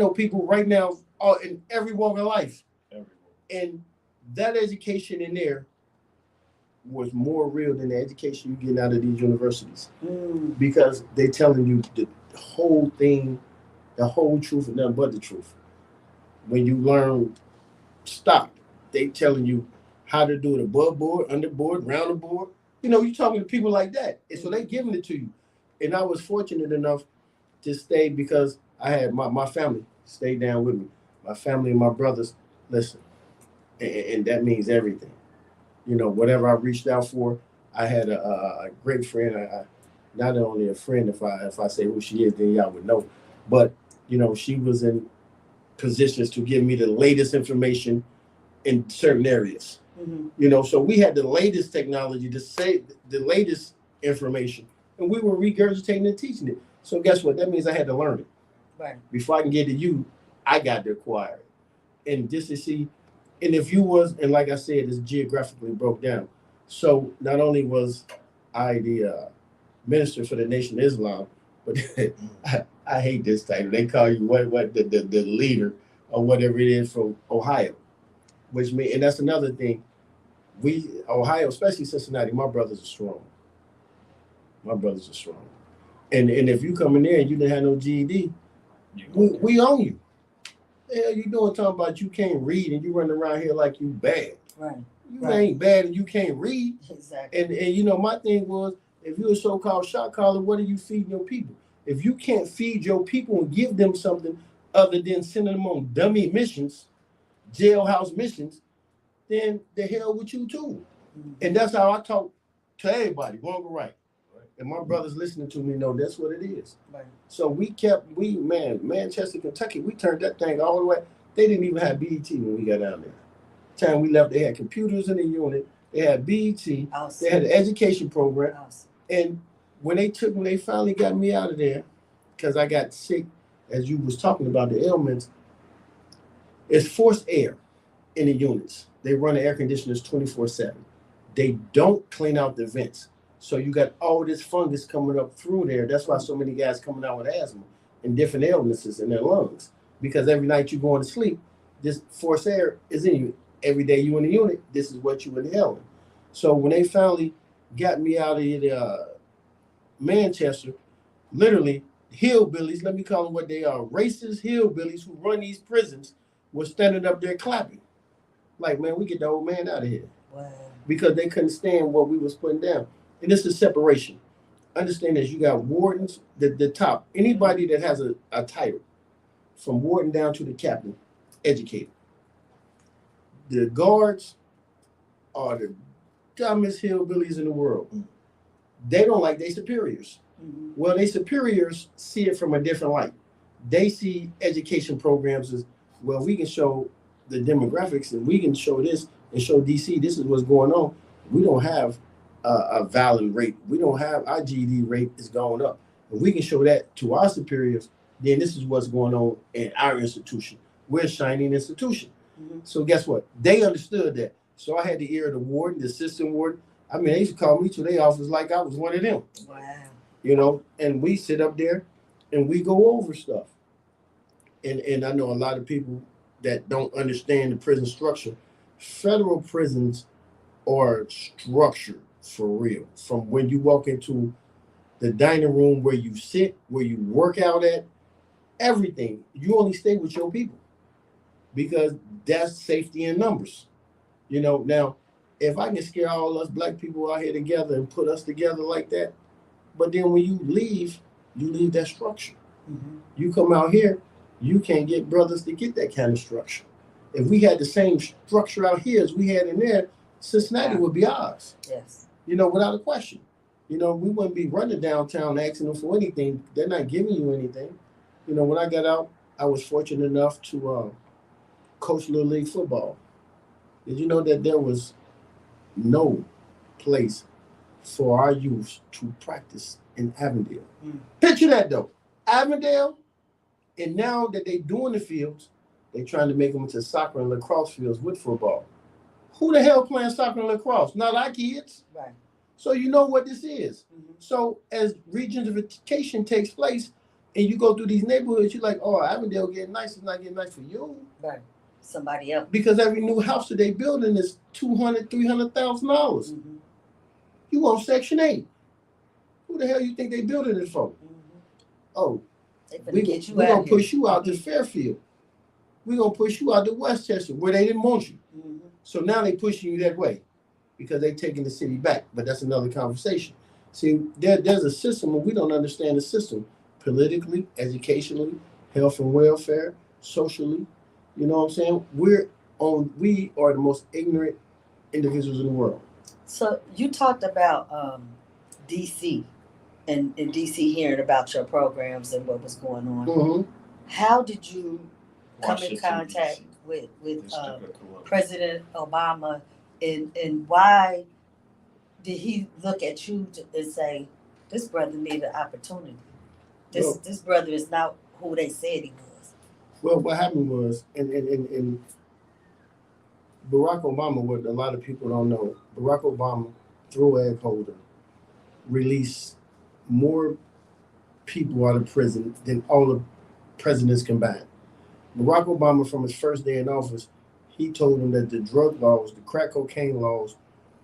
people right now in every walk of life. Everywhere. And that education in there was more real than the education you get out of these universities. Because they telling you the whole thing, the whole truth and nothing but the truth. When you learn stock, they telling you how to do it above board, under board, round the board. You know, you're talking to people like that. And so they giving it to you. And I was fortunate enough to stay because I had my family stay down with me. My family and my brothers, listen. And that means everything. You know, whatever I reached out for, I had a great friend. Not only a friend, if I say who she is, then y'all would know. But, you know, she was in positions to give me the latest information in certain areas. Mm-hmm. You know, so we had the latest technology to say the latest information. And we were regurgitating and teaching it. So guess what? That means I had to learn it. Right. Before I can get to you, I got to acquire it. And just to see, and if you was, and like I said, it's geographically broke down. So not only was I the minister for the Nation of Islam, but I hate this title. They call you the leader or whatever it is from Ohio, which means, and that's another thing. Ohio, especially Cincinnati, my brothers are strong. And if you come in there and you didn't have no GED, we own you. The hell you doing talking about you can't read and you running around here like you bad. Right. You ain't bad and you can't read. Exactly. And you know, my thing was, if you're a so-called shot caller, what are you feeding your people? If you can't feed your people and give them something other than sending them on dummy missions, jailhouse missions, then the hell with you too. Mm-hmm. And that's how I talk to everybody, wrong or right. And my brothers listening to me know that's what it is. Right. So Manchester, Kentucky, we turned that thing all the way. They didn't even have BET when we got down there. Time we left, they had computers in the unit. They had BET. Awesome. They had an education program. Awesome. And when they finally got me out of there, because I got sick, as you was talking about the ailments, it's forced air in the units. They run the air conditioners 24/7. They don't clean out the vents. So you got all this fungus coming up through there. That's why so many guys coming out with asthma and different illnesses in their lungs. Because every night you going to sleep, this forced air is in you. Every day you in the unit, this is what you inhaling. So when they finally got me out of Manchester, literally hillbillies, let me call them what they are, racist hillbillies who run these prisons, were standing up there clapping. Like, man, we get the old man out of here. Wow. Because they couldn't stand what we was putting down. And this is separation. Understand that you got wardens, the top. Anybody that has a title from warden down to the captain, educated. The guards are the dumbest hillbillies in the world. They don't like their superiors. Mhm. Well, their superiors see it from a different light. They see education programs as, well, we can show the demographics and we can show this and show DC this is what's going on. We don't have a violent rate. We don't have our GED rate is going up. If we can show that to our superiors, then this is what's going on in our institution. We're a shining institution. Mhm. So guess what? They understood that. So I had the ear of the warden, the assistant warden. I mean, they used to call me to their office like I was one of them. Wow. And we sit up there and we go over stuff. And I know a lot of people that don't understand the prison structure. Federal prisons are structured for real. From when you walk into the dining room where you sit, where you work out at, everything. You only stay with your people because that's safety in numbers. Now, if I can scare all us black people out here together and put us together like that, but then when you leave that structure. Mhm. You come out here, you can't get brothers to get that kind of structure. If we had the same structure out here as we had in there, Cincinnati would be ours. Yes. Without a question. We wouldn't be running downtown asking them for anything. They're not giving you anything. When I got out, I was fortunate enough to coach Little League football. Did you know that there was no place for our youth to practice in Avondale? Mm. Picture that though. Avondale, and now that they're doing the fields, they're trying to make them into soccer and lacrosse fields with football. Who the hell playing soccer and lacrosse? Not our kids. Right. So you know what this is. Mhm. So as regentrification takes place and you go through these neighborhoods, you're like, oh, Avondale getting nice. It's not getting nice for you. Right. Somebody else. Because every new house that they building is $200,000, $300,000. Mhm. You want Section 8. Who the hell you think they building it for? Mhm. Oh, They finna we're get you going out to here. push you out to Fairfield. We're going to push you out to Westchester where they didn't want you. Mhm. So now they pushing you that way because they taking the city back. But that's another conversation. See, there's a system and we don't understand the system politically, educationally, health and welfare, socially. You know what I'm saying? We are the most ignorant individuals in the world. So you talked about DC and DC hearing about your programs and what was going on. Mm-hmm. How did you come in Washington, contact D.C. with District of Columbia. President Obama, and why did he look at you and say, this brother needed an opportunity? This brother is not who they said he was. Well, what happened was, and Barack Obama, what a lot of people don't know, Barack Obama, through egg holder, released more people out of prison than all the presidents combined. Barack Obama, from his first day in office, he told them that the drug laws, the crack cocaine laws,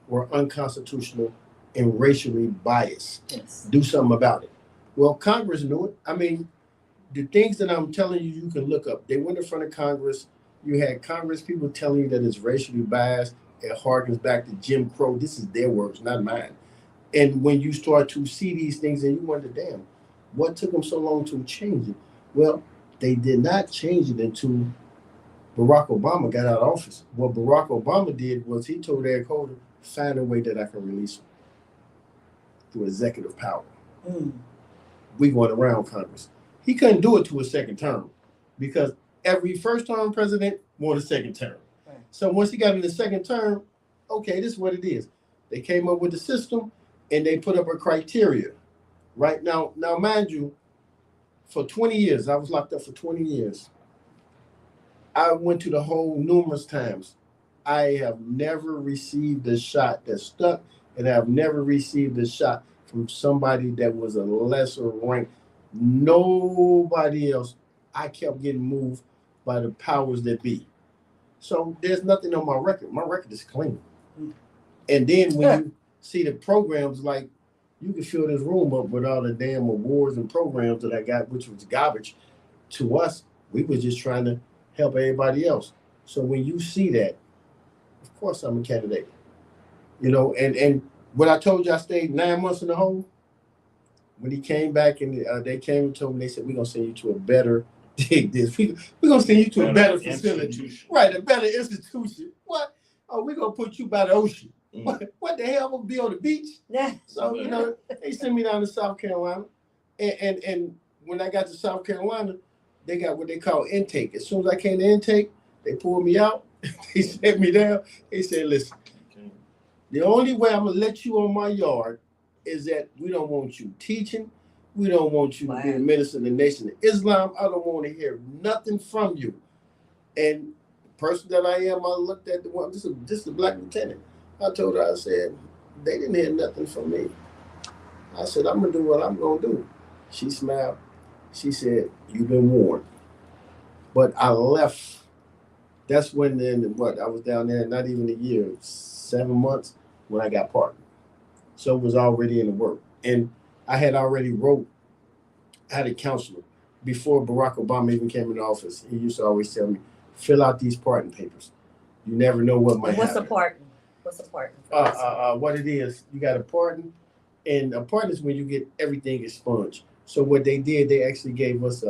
were unconstitutional and racially biased. Yes. Do something about it. Well, Congress knew it. I mean, the things that I'm telling you, you can look up. They went in front of Congress. You had Congress people telling you that it's racially biased. It harkens back to Jim Crow. This is their words, not mine. And when you start to see these things and you wonder, damn, what took them so long to change it? Well, they did not change it until Barack Obama got out of office. What Barack Obama did was he told Eric Holder, find a way that I can release him through executive power. Mm. We going around Congress. He couldn't do it to a second term because every first term president wanted a second term. Right. So once he got in the second term, okay, this is what it is. They came up with the system and they put up a criteria. Right now, mind you, for 20 years, I was locked up for 20 years. I went to the hole numerous times. I have never received a shot that stuck, and I've never received a shot from somebody that was a lesser rank. Nobody else. I kept getting moved by the powers that be. So there's nothing on my record. My record is clean. And then when you see the programs, like you can fill this room up with all the damn awards and programs that I got, which was garbage. To us, we were just trying to help everybody else. So when you see that, of course I'm a candidate. And when I told you I stayed 9 months in the hole, when he came back and they came and told me, they said, we're going to send you to a better dig this. We're going to send you to a better facility. Institution. Right, a better institution. What? Oh, we're going to put you by the ocean. What the hell? I'm going to be on the beach? Yeah. So, you know, they sent me down to South Carolina. And when I got to South Carolina, they got what they call intake. As soon as I came to intake, they pulled me out. They sat me down. They said, listen, the only way I'm going to let you on my yard is that we don't want you teaching. We don't want you to be a minister of the Nation of Islam. I don't want to hear nothing from you. And the person that I am, I looked at the one, this is a black lieutenant. I told her, I said, they didn't hear nothing from me. I said, I'm going to do what I'm going to do. She smiled. She said, you've been warned. But I left. That's when I was down there, not even a year, 7 months when I got pardoned. So it was already in the work. And I had already I had a counselor before Barack Obama even came into office. He used to always tell me, fill out these pardon papers. You never know what might What's happen. a pardon? What's a pardon? What it is, you got a pardon. And a pardon is when you get everything expunged. So what they did, they actually gave us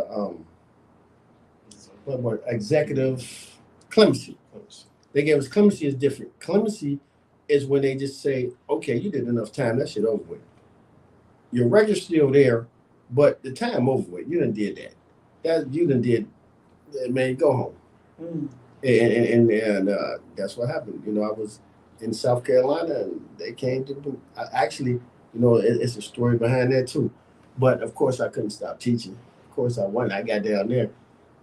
executive clemency. They gave us clemency is different. Clemency is when they just say, okay, you did enough time, that shit over with. Your record's still there, but the time over with. You done did that. You done did, man, go home. And that's what happened. You know, I was in South Carolina and they came to actually, you know, it's a story behind that too. But of course I couldn't stop teaching. Of course I won. I got down there.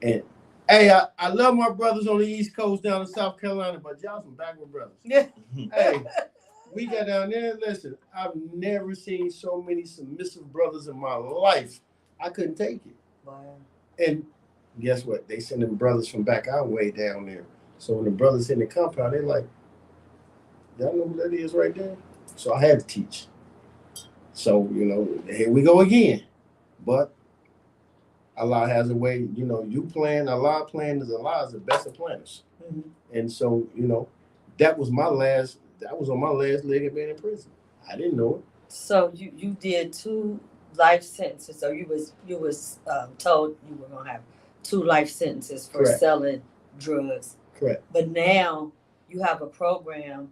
And hey, I love my brothers on the East Coast down in South Carolina, but y'all some backward brothers. Yeah. Hey, we got down there. Listen, I've never seen so many submissive brothers in my life. I couldn't take it. Wow. And guess what? They sending brothers from back our way down there. So when the brothers in the compound, they like, y'all know who that is right there? So I had to teach. So, you know, here we go again. But Allah has a way, you know, you plan, Allah plan is Allah is the best of planners. Mm-hmm. And so, you know, that was on my last leg of being in prison. I didn't know it. So you did 2 life sentences. So you was told you were gonna have 2 life sentences for Correct. selling drugs. Correct. But now you have a program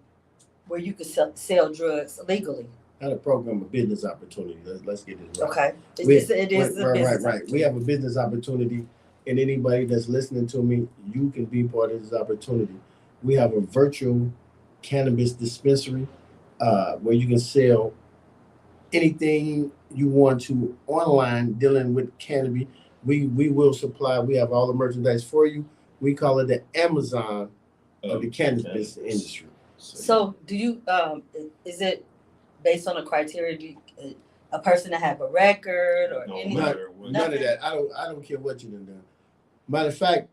where you can sell drugs legally. Not a program, a business opportunity. Let's get this right. Okay. It is a business. Right. We have a business opportunity, and anybody that's listening to me, you can be part of this opportunity. We have a virtual cannabis dispensary where you can sell anything you want to online dealing with cannabis. We will supply. We have all the merchandise for you. We call it the Amazon of the cannabis industry. So do you is it based on a criteria? A person to have a record or anything? None of that. I don't care what you done. Matter of fact,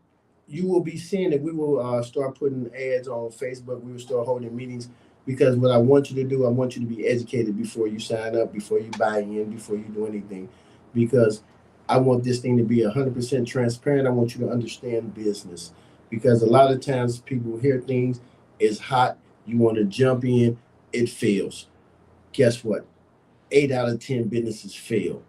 you will be seeing that we will start putting ads on Facebook. We will start holding meetings because what I want you to do, I want you to be educated before you sign up, before you buy in, before you do anything, because I want this thing to be 100% transparent. I want you to understand business because a lot of times people hear things, it's hot, you want to jump in, it fails. Guess what? 8 out of 10 businesses fail.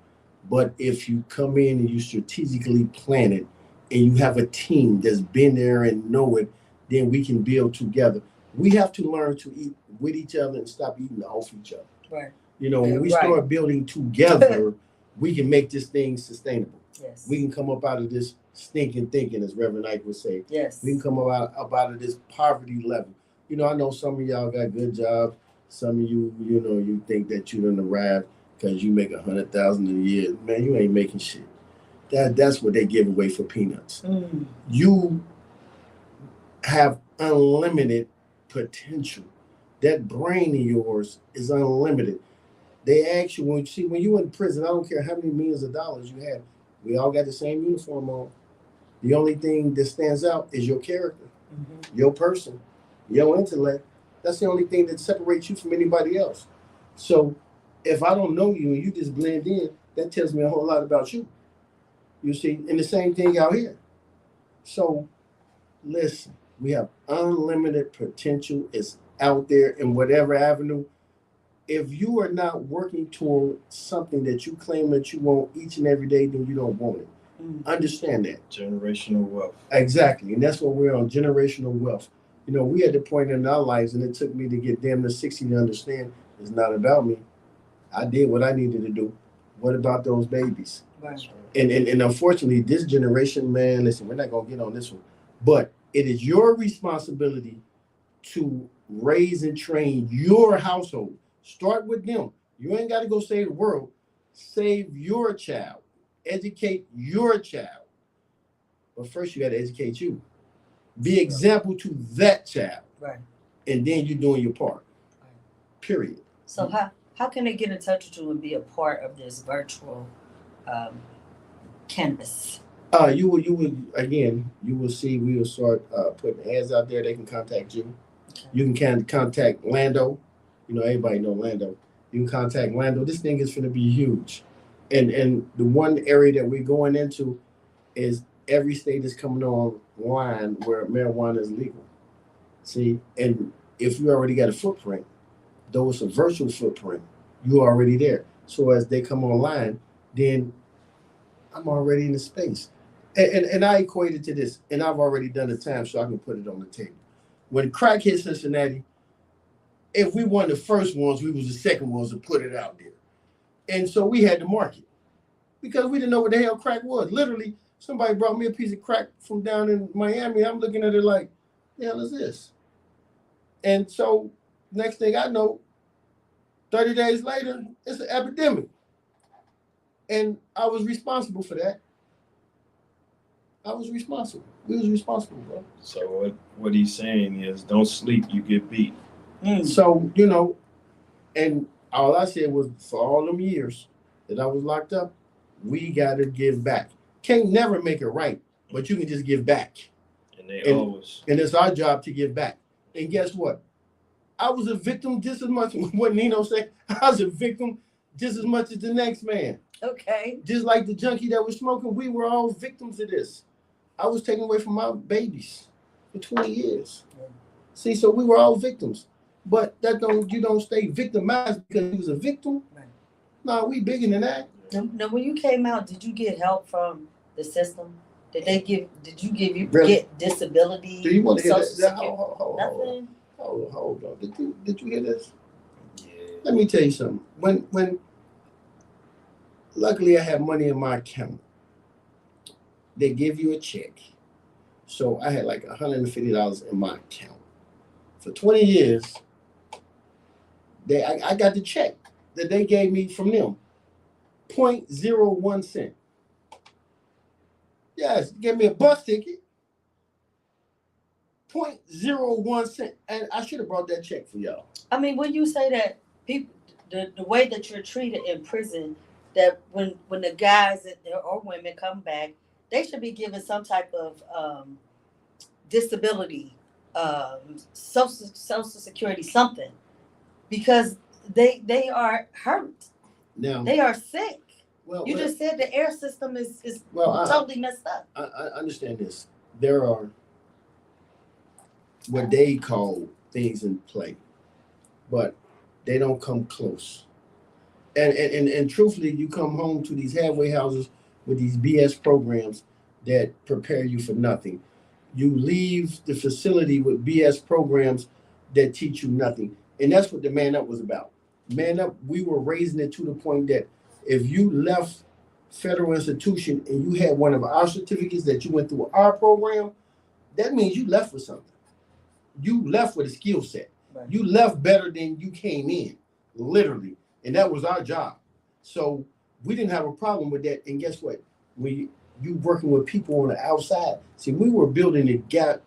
But if you come in and you strategically plan it and you have a team that's been there and know it, then we can build together. We have to learn to eat with each other and stop eating off each other. Right. You know, when we start building together, we can make this thing sustainable. Yes. We can come up out of this stinking thinking, as Reverend Ike would say. Yes. We can come up out of this poverty level. You know, I know some of y'all got good jobs. Some of you, you know, you think that you done arrived because you make $100,000 a year. Man, you ain't making shit. That's what they give away for peanuts. Mm. You have unlimited potential. That brain of yours is unlimited. They ask you when you in prison, I don't care how many millions of dollars you have. We all got the same uniform on. The only thing that stands out is your character, your person, your intellect. That's the only thing that separates you from anybody else. So if I don't know you and you just blend in, that tells me a whole lot about you. You see, and the same thing out here. So listen, we have unlimited potential. It's out there in whatever avenue. If you are not working toward something that you claim that you want each and every day, then you don't want it. Understand that. Generational wealth. Exactly. And that's what we're on, generational wealth. You know, we had the point in our lives, and it took me to get damn near 60 to understand it's not about me. I did what I needed to do. What about those babies? Right. And unfortunately, this generation, man, listen, we're not going to get on this one, but it is your responsibility to raise and train your household. Start with them. You ain't got to go save the world. Save your child. Educate your child. But first, you got to educate you. Be example to that child. Right. And then you're doing your part. Right. Period. So how can they get in touch with you and be a part of this virtual canvas? You will see, we will start putting ads out there. They can contact you. Okay. You can contact Lando. You know, everybody know Lando. You can contact Lando. This thing is going to be huge. And the one area that we're going into is every state is coming online where marijuana is legal. See, and if you already got a footprint, though it's a virtual footprint, you're already there. So as they come online, then I'm already in the space. And I equate it to this, and I've already done the time so I can put it on the table. When crack hit Cincinnati, if we weren't the first ones, we was the second ones to put it out there. And so we had to market because we didn't know what the hell crack was. Literally, somebody brought me a piece of crack from down in Miami. I'm looking at it like, the hell is this? And so next thing I know, 30 days later, it's an epidemic. And I was responsible for that. I was responsible. We was responsible, bro. So what he's saying is, don't sleep, you get beat. So, you know, and all I said was, for all them years that I was locked up, we got to give back. Can't never make it right, but you can just give back. And it's our job to give back. And guess what? I was a victim just as much, what Nino said, I was a victim just as much as the next man. Okay. Just like the junkie that was smoking, we were all victims of this. I was taken away from my babies for 20 years. See, so we were all victims. But you don't stay victimized because you was a victim. Right. No, we bigger than that. Now, when you came out, did you get help from the system? Did you Really? get disability? Do you want to hear Social that? Security? Nothing. Hold on. Did you hear this? Yeah. Let me tell you something. When luckily I have money in my account, they give you a check. So I had like $150 in my account. For 20 years, I got the check that they gave me from them. 0.01 cent. Yes, gave me a bus ticket. 0.01 cent. And I should have brought that check for y'all. I mean, when you say that people, the way that you're treated in prison, that when the guys or women come back, they should be given some type of disability, social security, something, because they are hurt. Now They are sick. well, You just said the air system is well, totally messed up. I understand this. There are what they call things in play, but they don't come close. And truthfully, you come home to these halfway houses with these BS programs that prepare you for nothing. You leave the facility with BS programs that teach you nothing. And that's what the Man Up was about. Man Up, we were raising it to the point that if you left federal institution and you had one of our certificates that you went through our program, that means you left with something. You left with a skill set. Right. You left better than you came in, literally. And that was our job. So we didn't have a problem with that. And guess what? You working with people on the outside. See, we were building the gap,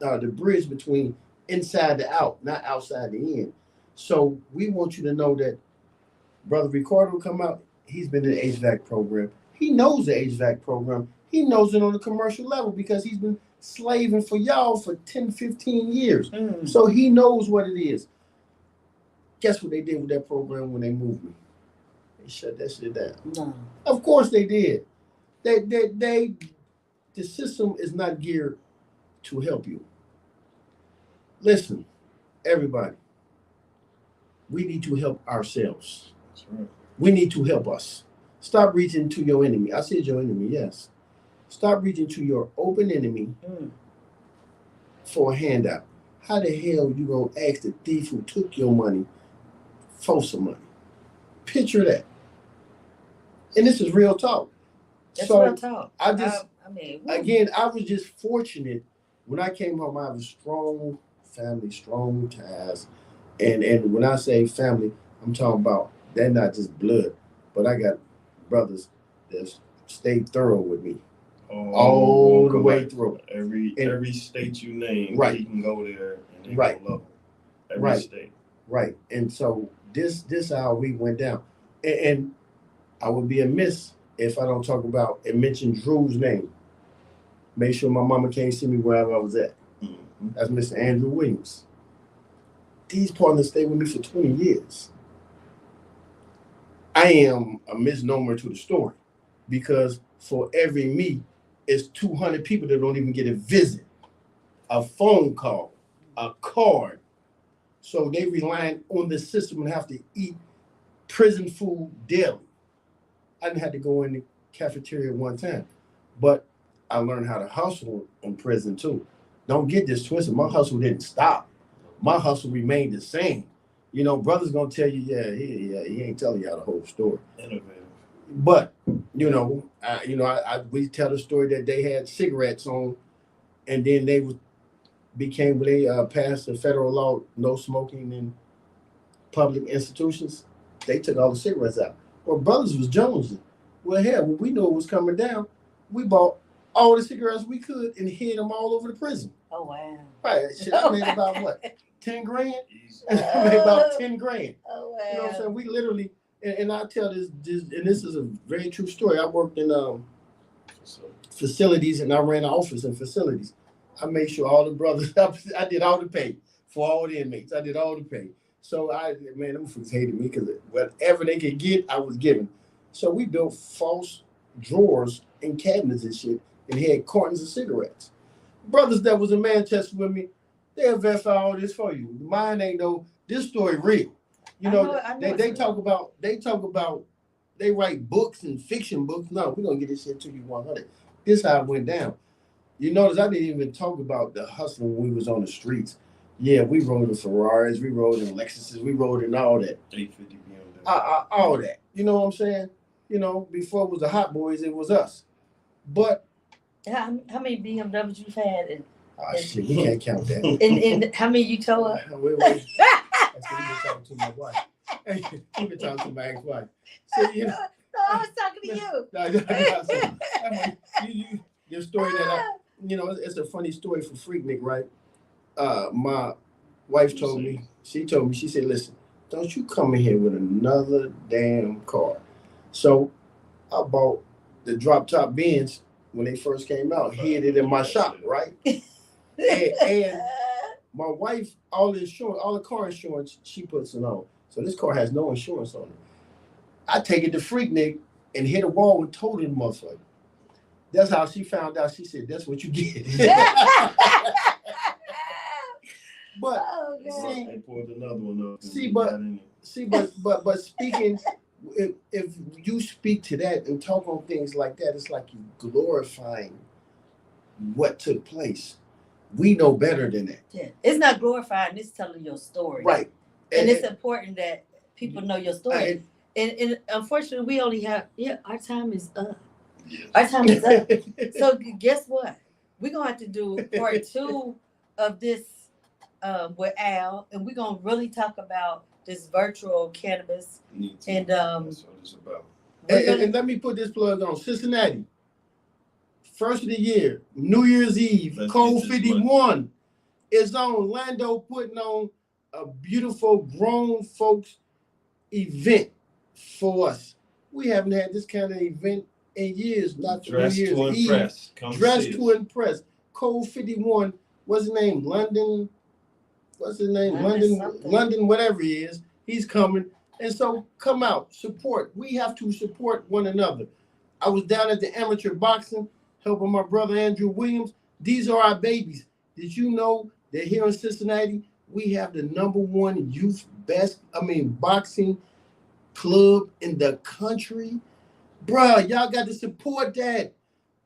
the bridge between inside to out, not outside to in. So we want you to know that Brother Ricardo come out. He's been in the HVAC program. He knows the HVAC program. He knows it on the commercial level because he's been slaving for y'all for 10, 15 years. So he knows what it is. Guess what they did with that program when they moved me? They shut that shit down. No. Of course they did. The system is not geared to help you. Listen, everybody, we need to help ourselves. That's right. We need to help us. Stop reaching to your enemy. I said your enemy, yes. Stop reaching to your open enemy for a handout. How the hell you gonna ask the thief who took your money for some money? Picture that. And this is real talk. That's So real talk. I just, I mean, again, I was just fortunate when I came home. I have a strong family, strong ties, and when I say family, I'm talking about they're not just blood, but I got brothers that stayed thorough with me all the way through. Every state you name, Right. he can go there and they Right. will love him. Every Right. state. Right, and so this how we went down, and I would be amiss if I don't talk about and mention Drew's name. Make sure my mama can't see me wherever I was at. Mm-hmm. That's Mr. Andrew Williams. These partners stayed with me for 20 years. I am a misnomer to the story because for every me, it's 200 people that don't even get a visit, a phone call, a card. So they relying on the system and have to eat prison food daily. I didn't have to go in the cafeteria one time, but I learned how to hustle in prison too. Don't get this twisted. My hustle didn't stop. My hustle remained the same. You know, brother's gonna tell you, he ain't telling y'all the whole story. Innovative. But you know, we tell the story that they had cigarettes on, and then they became when they passed the federal law, no smoking in public institutions. They took all the cigarettes out. Well, brothers was jonesing. Well, hell, when we knew it was coming down, we bought all the cigarettes we could and hid them all over the prison. Oh wow! Right, shit. I made about what, 10 grand? I made about 10 grand. Oh wow! You know what I'm saying? We literally, and I tell this, and this is a very true story. I worked in facilities, and I ran an office in facilities. I made sure all the brothers, I did all the pay for all the inmates. I did all the pay. So them folks hated me because whatever they could get, I was giving. So we built false drawers and cabinets and shit, and had cartons of cigarettes. Brothers that was in Manchester with me, they'll verify all this for you. Mine ain't no. This story real. You know, they talk about. They write books and fiction books. No, we're gonna get this shit to you 100. This how it went down. You notice I didn't even talk about the hustling when we was on the streets. Yeah, we rode in Ferraris, we rode in Lexuses, we rode in all that. 850 BMW. All that. You know what I'm saying? You know, before it was the Hot Boys, it was us. But how many BMWs you've had? And shit, we can't count that. and how many you told her? Wait. That's what you've been talking to my wife. You've been talking to my ex-wife. So, you know, No, I was talking to you. Your story that it's a funny story for Freaknik, right? My wife told me, she said, listen, don't you come in here with another damn car. So I bought the drop top Benz when they first came out, hid it in my shop, right? and my wife, all the car insurance, she puts it on. So this car has no insurance on it. I take it to Freaknik and hit a wall and told the motherfucker. That's how she found out. She said, that's what you get. But I pulled another one up. But speaking, if you speak to that and talk on things like that, it's like you glorifying what took place. We know better than that. Yeah. It's not glorifying, it's telling your story. Right. And it's important that people know your story. And unfortunately, we only have, our time is up. Yes. Our time is up. So guess what? We're going to have to do part 2 of this with Al, and we're going to really talk about this virtual cannabis. And that's what it's about. And let me put this plug on. Cincinnati, first of the year, New Year's Eve, Code 51 is on. Lando putting on a beautiful grown folks event for us. We haven't had this kind of event in years, not Dress New Year's to Eve. impress. Dress to impress. Code 51, what's his name? London, whatever he is. He's coming. And so come out, support. We have to support one another. I was down at the amateur boxing, helping my brother Andrew Williams. These are our babies. Did you know that here in Cincinnati, we have the #1 youth boxing club in the country? Bruh, y'all got to support that.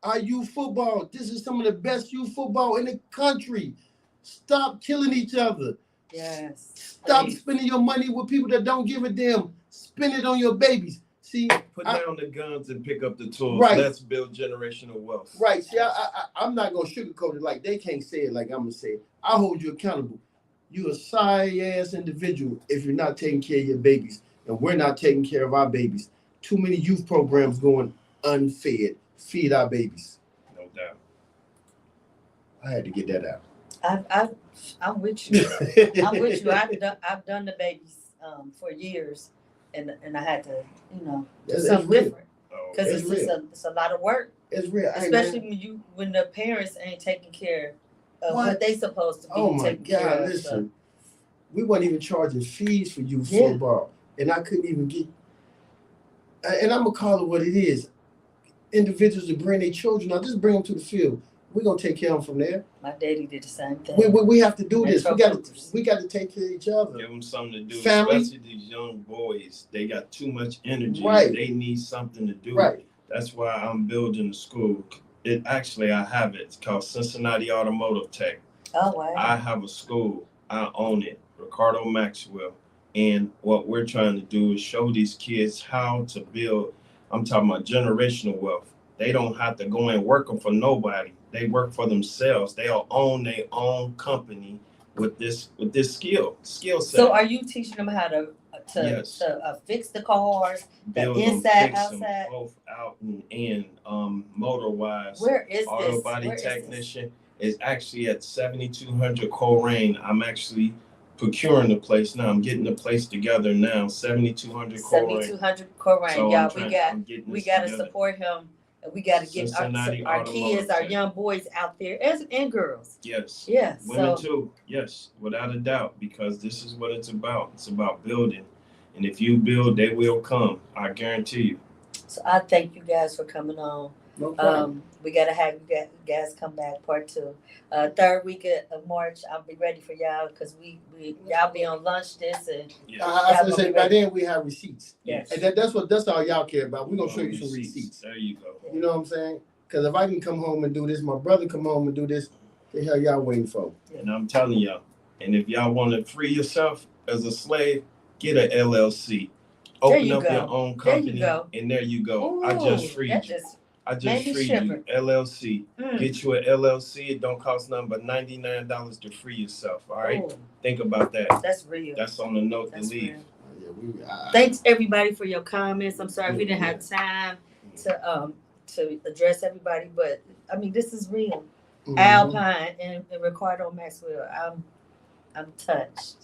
our youth football. This is some of the best youth football in the country. Stop killing each other. Yes. Stop Please. spending your money with people that don't give a damn. Spend it on your babies. See, Put down the guns and pick up the tools. Right. Let's build generational wealth. Right. See, I'm not gonna sugarcoat it like they can't say it like I'm gonna say it. I hold you accountable. You a sorry ass individual if you're not taking care of your babies, and we're not taking care of our babies. Too many youth programs going unfed. Feed our babies. No doubt. I had to get that out. I'm with you. I'm with you. I've done the babies for years, and I had to, do something different because it's a lot of work. It's real, especially when the parents ain't taking care of what they supposed to be. Oh my taking care God! of, Listen, we weren't even charging fees for youth Yeah. football, and I couldn't even get. And I'm gonna call it what it is. Individuals that bring their children out, just bring them to the field. We're gonna take care of them from there. My daddy did the same thing. We have to do this. Metro We got to take care of each other. Give them something to do, Family. especially these young boys. They got too much energy. Right. They need something to do. Right. That's why I'm building a school. I have it. It's called Cincinnati Automotive Tech. Oh wow. I have a school. I own it. Ricardo Maxwell. And what we're trying to do is show these kids how to build. I'm talking about generational wealth. They don't have to go and work for nobody. They work for themselves. They'll own their own company with this skill set. So are you teaching them how to Yes. fix the cars, the Build them, inside, fix them outside? both out and in, motor wise. Where is Auto this? body Where is technician is actually at 7200 Coleraine. I'm actually procuring the place now. I'm getting the place together now. 7200 Coleraine. 7200 Coleraine. So y'all, we got to support him. And we got to get Cincinnati our Automotive kids, our Tech. young boys out there, and girls. Yes. Yeah. Women So too. Yes, without a doubt, because this is what it's about. It's about building. And if you build, they will come. I guarantee you. so I thank you guys for coming on. No problem. We got to have you guys come back part 2. Third week of March, I'll be ready for y'all because y'all be on lunch this and Yes. I was gonna say by then we have receipts, yes. and that's all y'all care about. We're gonna show you some receipts. There you go. You know what I'm saying? Because if I can come home and do this, my brother come home and do this, the hell y'all waiting for? And I'm telling y'all, and if y'all want to free yourself as a slave, get an LLC. Open you up go. your own There you company, go. and there you go. I Ooh, just freed that you. just I just made me freed shiver. you. LLC. Mm. Get you an LLC. It don't cost nothing but $99 to free yourself. All right. Ooh, Think about that. that's real. That's on the note That's to leave. real. Yeah, Thanks everybody for your comments. I'm sorry we didn't have time to address everybody, but I mean this is real. Mhm. Alpine and Ricardo Maxwell. I'm touched.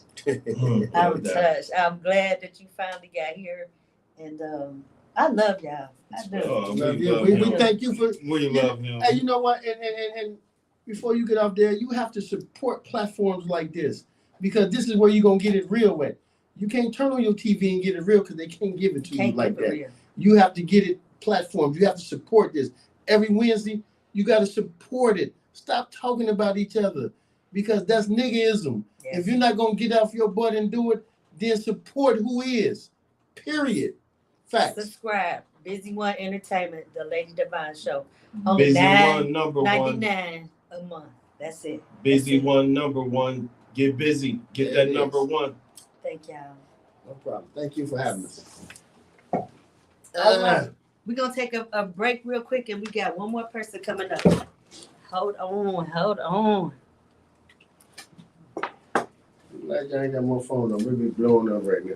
I'm touched. I'm glad that you finally got here, and I love y'all. I do. Oh, Love we you. love We him. thank you for. We love him. Hey, you know what? And before you get off there, you have to support platforms like this because this is where you're gonna get it real at. You can't turn on your TV and get it real because they can't give it to Can't you like keep it that. real. You have to get it platforms. You have to support this. Every Wednesday, you got to support it. Stop talking about each other because that's niggism. Yes. If you're not going to get off your butt and do it, then support who is. Period. Facts. Subscribe. Busy One Entertainment, the Lady Devine Show. Only Busy one, number one. $9.99 a month. That's it. Busy That's it. one, number one. Get busy. Get There that it number is. one. Thank y'all. No problem. Thank you for having us. We're going to take a break real quick, and we got one more person coming up. Hold on. Glad y'all ain't got more phone on. We'll be blowing up right now.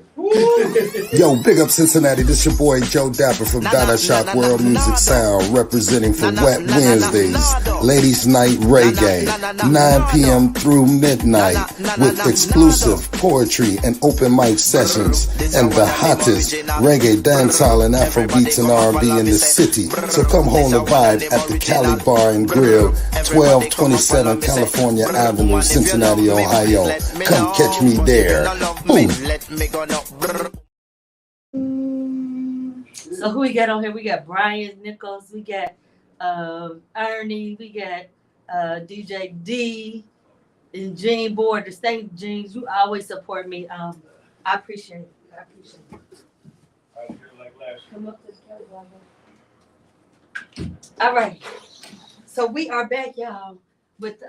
Yo, big up Cincinnati. This your boy Joe Dapper from Dada Shock World Music Sound, representing for Wet Wednesdays, Ladies Night Reggae, 9 p.m. through midnight, with exclusive poetry and open mic sessions, and the hottest reggae, dancehall, and Afrobeats and R&B in the city. So come hold a vibe at the Cali Bar and Grill, 1227 California Avenue, Cincinnati, Ohio. Come catch me there. Boom. So who we got on here? We got Brian Nichols. We got Ernie. We got DJ D and Gene Board. The state Jeans. You always support me. I appreciate it. Come up to the camera. All right. So we are back, y'all, with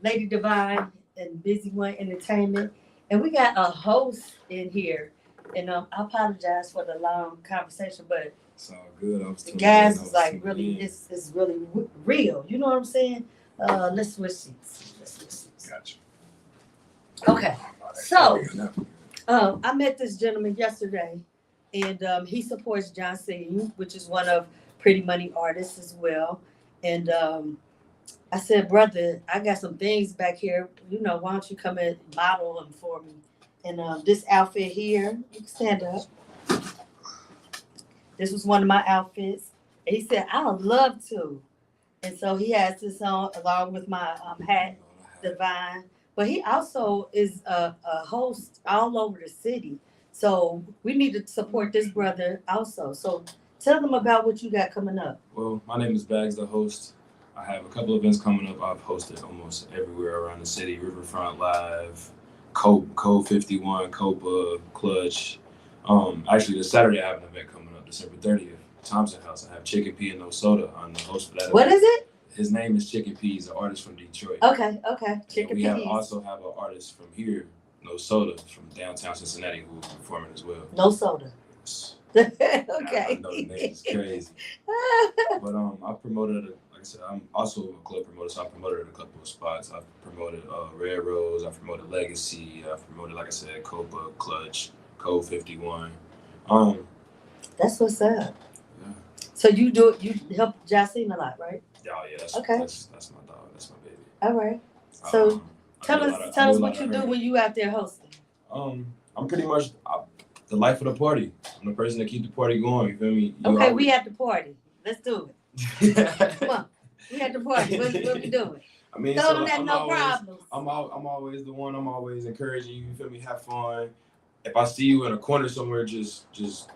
Lady Devine and Busy One Entertainment, and we got a host in here. And I apologize for the long conversation, but It's all good. I was the told guys that I is was like tuned really, in. it's really real. You know what I'm saying? Let's switch seats. Gotcha. Okay. All right, So, there we go now. I met this gentleman yesterday, and he supports John C., which is one of Pretty Money artists as well. And I said, brother, I got some things back here. You know, why don't you come and model them for me? And this outfit here, you can stand up. This was one of my outfits. And he said, I would love to. And so he has this on along with my hat, Divine. But he also is a host all over the city. So we need to support this brother also. So tell them about what you got coming up. Well, my name is Bags, the host. I have a couple events coming up. I've hosted almost everywhere around the city. Riverfront Live, Code 51, Copa, Clutch. Actually, this Saturday I have an event coming up, December 30th, Thompson House. I have Chicken P and No Soda. I'm the host for that What event. is it? His name is Chicken P. He's an artist from Detroit. Okay. And Chicken we peas. also have an artist from here, No Soda, from downtown Cincinnati, who will be performing as well. No soda. I Okay. know the name is crazy. But I promoted it. Like I said, I'm also a club promoter, so I promoted at a couple of spots. I've promoted Red Rose, I've promoted Legacy, I've promoted, like I said, Copa, Clutch, Code 51. That's what's up. Yeah. So you help Jacine a lot, right? Oh yeah, that's Okay. that's my dog, that's my baby. All right. So tell I us do a lot what of you her. do when you out there hosting. I'm pretty much the life of the party. I'm the person that keep the party going. You feel me? Okay, we at the party. Let's do it. Come on. We at the party. What we doing? I mean, Tell them that I'm no always, problems. I'm always the one. I'm always encouraging you. You feel me? Have fun. If I see you in a corner somewhere, just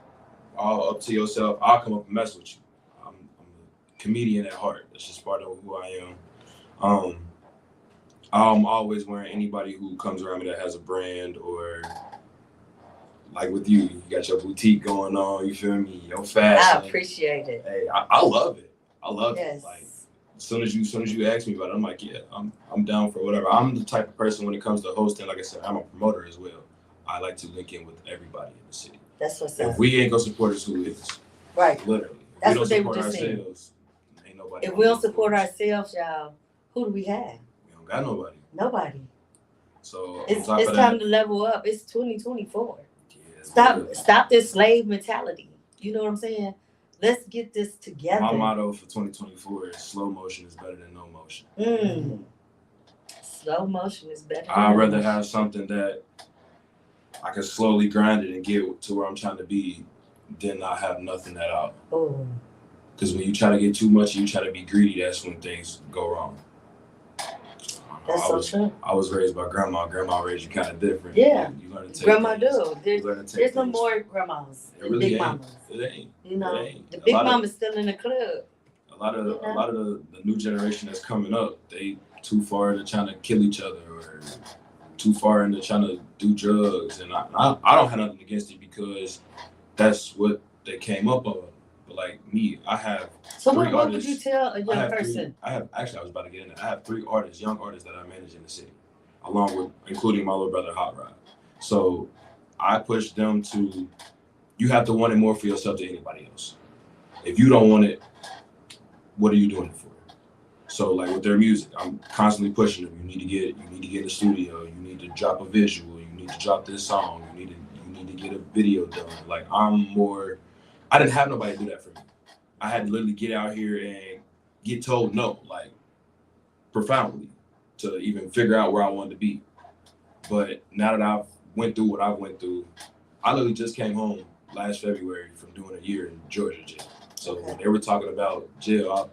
all up to yourself. I'll come up and mess with you. I'm a comedian at heart. That's just part of who I am. I'm always wearing anybody who comes around me that has a brand, or like with you got your boutique going on. You feel me? Your fashion. I appreciate it. Hey, I love it. I love Yes. it. Like as soon as you ask me about it, I'm like, yeah, I'm down for whatever. I'm the type of person when it comes to hosting. Like I said, I'm a promoter as well. I like to link in with everybody in the city. That's what's If up. we ain't gonna support us, who is? Right. Literally. If That's we what don't they were support just saying. ourselves, ain't nobody. If gonna we don't do it support for us. ourselves, y'all, who do we have? We don't got nobody. Nobody. So It's on top of time that, to level up. It's 2024. yeah, literally. Stop this slave mentality. You know what I'm saying? Let's get this together. My motto for 2024 is slow motion is better than no motion. Slow motion is better. I'd rather have something that I can slowly grind it and get to where I'm trying to be than not have nothing at all. Oh. Because when you try to get too much, you try to be greedy, that's when things go wrong. That's true. I was raised by grandma. Grandma raised you kind of different. Yeah. You learn to take Grandma things. do. There's no more grandmas. It really big ain't. mamas. It ain't. You know, It ain't. the A big lot of- mama's still in the club. A lot of the new generation that's coming up, they too far into trying to kill each other or too far into trying to do drugs. And I don't have nothing against it because that's what they came up on. But like me, I have So three what would artists. you tell a young I person? was about to get into. I have 3 artists, young artists that I manage in the city, along with including my little brother Hot Rod. So I push them to. You have to want it more for yourself than anybody else. If you don't want it, what are you doing it for? So like with their music, I'm constantly pushing them. You need to get in the studio. You need to drop a visual. You need to drop this song. You need to get a video done. Like I didn't have nobody do that for me. I had to literally get out here and get told no, like profoundly, to even figure out where I wanted to be. But now that I've went through what I've went through, I literally just came home last February from doing a year in Georgia jail. So when they were talking about jail,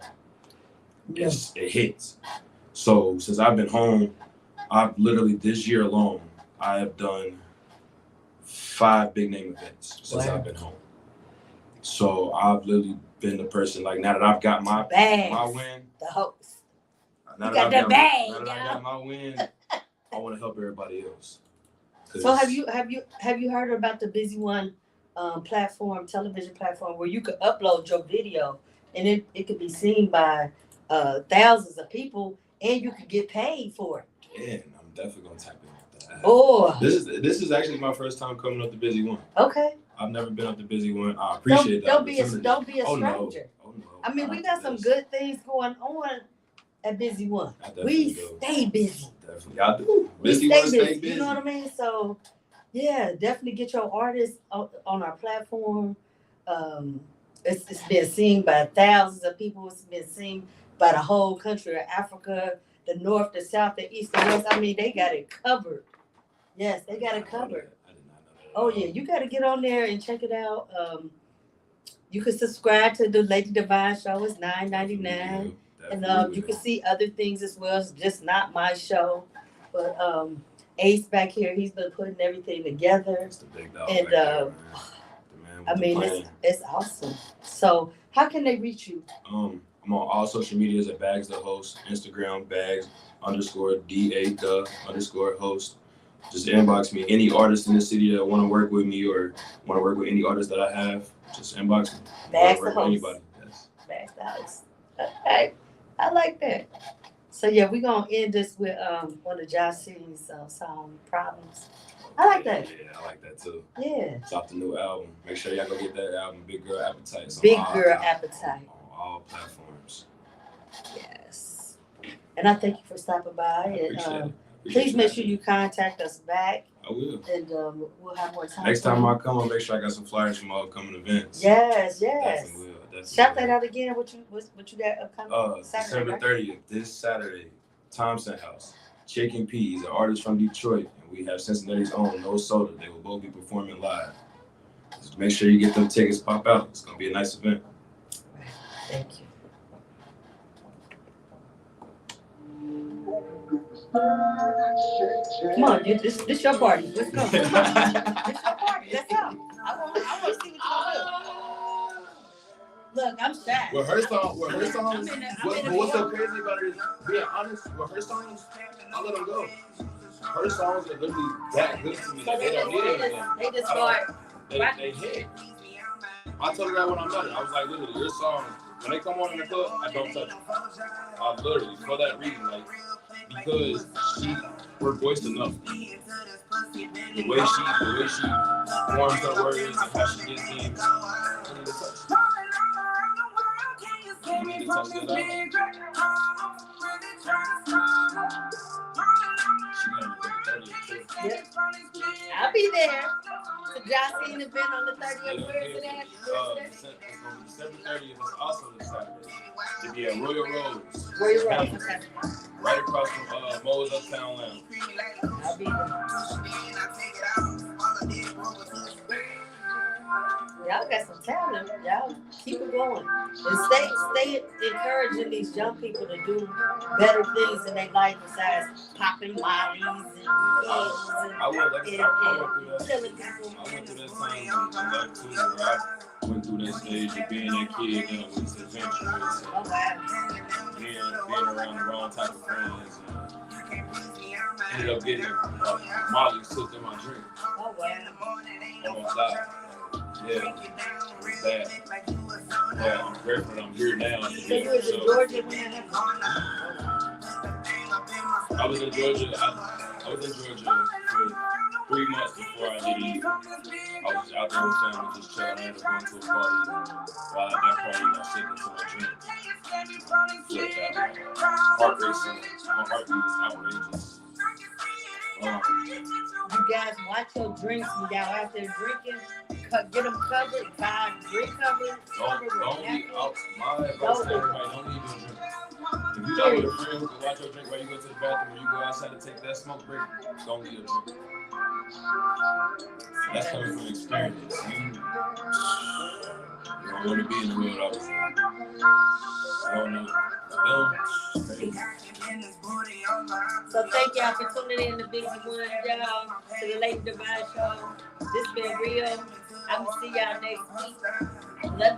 it hits. So since I've been home, I've literally this year alone, I have done 5 big name events since I've been home. So I've literally been the person, like now that I've got my win, The host. now You that got I the bag, got my win, I want to help everybody else. So have you heard about the Busy One television platform where you could upload your video and it could be seen by thousands of people, and you could get paid for it. Yeah, and I'm definitely gonna tap in with that. Oh, This is actually my first time coming up the Busy One. okay. I've never been up the Busy One. I appreciate that. Don't be a stranger. Oh no. Oh no. I mean, we got some good things going on at Busy One. We stay busy. Definitely, I do. Busy We One, stay stay busy. busy. You know what I mean? So, yeah, definitely get your artists on our platform. It's been seen by thousands of people. It's been seen by the whole country of Africa, the north, the south, the east, the west. I mean, they got it covered. Yes, they got it covered. I did not know that. Oh yeah, you got to get on there and check it out. You can subscribe to the Lady Devine show. It's $9.99, and you can see other things as well. It's just not my show, but Ace back here, he's been putting everything together. It's the big dog. And back there, man. The man with I mean, the plan. it's awesome. So how can they reach you? I'm on all social medias at Bags the Host, Instagram Bags_DA_host. Just inbox me. Any artist in the city that want to work with me or want to work with any artist that I have, just inbox me. Bags the Work with Host. anybody. Yes. Bags the Host. Okay, I like that. So yeah, we're gonna end this with one of Jossy's song "Problems." I like that. Yeah, I like that too. Yeah. Drop the new album. Make sure y'all go get that album, Big Girl Appetite. It's on Big all Girl platforms. Appetite. On all platforms. Yes. And I thank you for stopping by. I And appreciate it. please make sure you contact us back, I will. and we'll have more time. Next for time you. I come, I'll make sure I got some flyers from all upcoming events. Yes, I yes. definitely will. I definitely Shout will. that out again. What you got upcoming? December right? 30th, this Saturday, Thompson House. Chicken Peas, an artist from Detroit, and we have Cincinnati's own No Soda. They will both be performing live. Just make sure you get them tickets pop out. It's gonna be a nice event. Thank you. Come on, dude, this your party. Let's go. This your party. Let's go. I want to see what you gonna do. Look, I'm shy. With her songs, what's so crazy about it is, being honest, with her songs, I let them go. Her songs are literally that good to me. So They don't need anything. they just start. They hit. I told her that when I met her. I was like, literally, your songs, when they come on in the club, I don't touch them. I literally, for that reason, like, because her voice enough. The way she forms her words and how she gets in. I need to touch. I need to touch that out. Yep. I'll be there. So Jocelyn event on the 30th. Where is it at? December 30th is also this Saturday. It'll be at Royal Rose. Royal Rose. Okay. Right across from Mo's Uptown Lounge. I'll be there. Y'all got some talent. Y'all keep it going. And stay encouraging these young people to do better things in their life besides popping mollies and pills and killing people. I went through that time in life too, where I went through that stage of being that kid that was adventurous and being around the wrong type of friends. Ended up getting Molly took in my drink. Oh wow. Almost died. Yeah, it was bad. Yeah, I'm grateful that I'm here now. So you was in Georgia when that happened? I was in Georgia. I was in Georgia for 3 months before I did it. I was out there with family, just chilling. I ended up going to a party. While at that party, I sick into my drink. Flipped out. Heart racing. My heartbeat was outrageous. You guys watch your drinks when y'all out there drinking. Get them covered. Buy drink covered. Don't be out. My advice to everybody, don't even drink. If you're not with a friend who can watch your drink while you go to the bathroom or you go outside to take that smoke break, don't get a drink. That's coming from experience. You don't want to be in the world I was in. I don't know. So thank y'all for tuning in to Busy One, y'all, to the Lady Devine show. This been real. I'm gonna see y'all next week. Love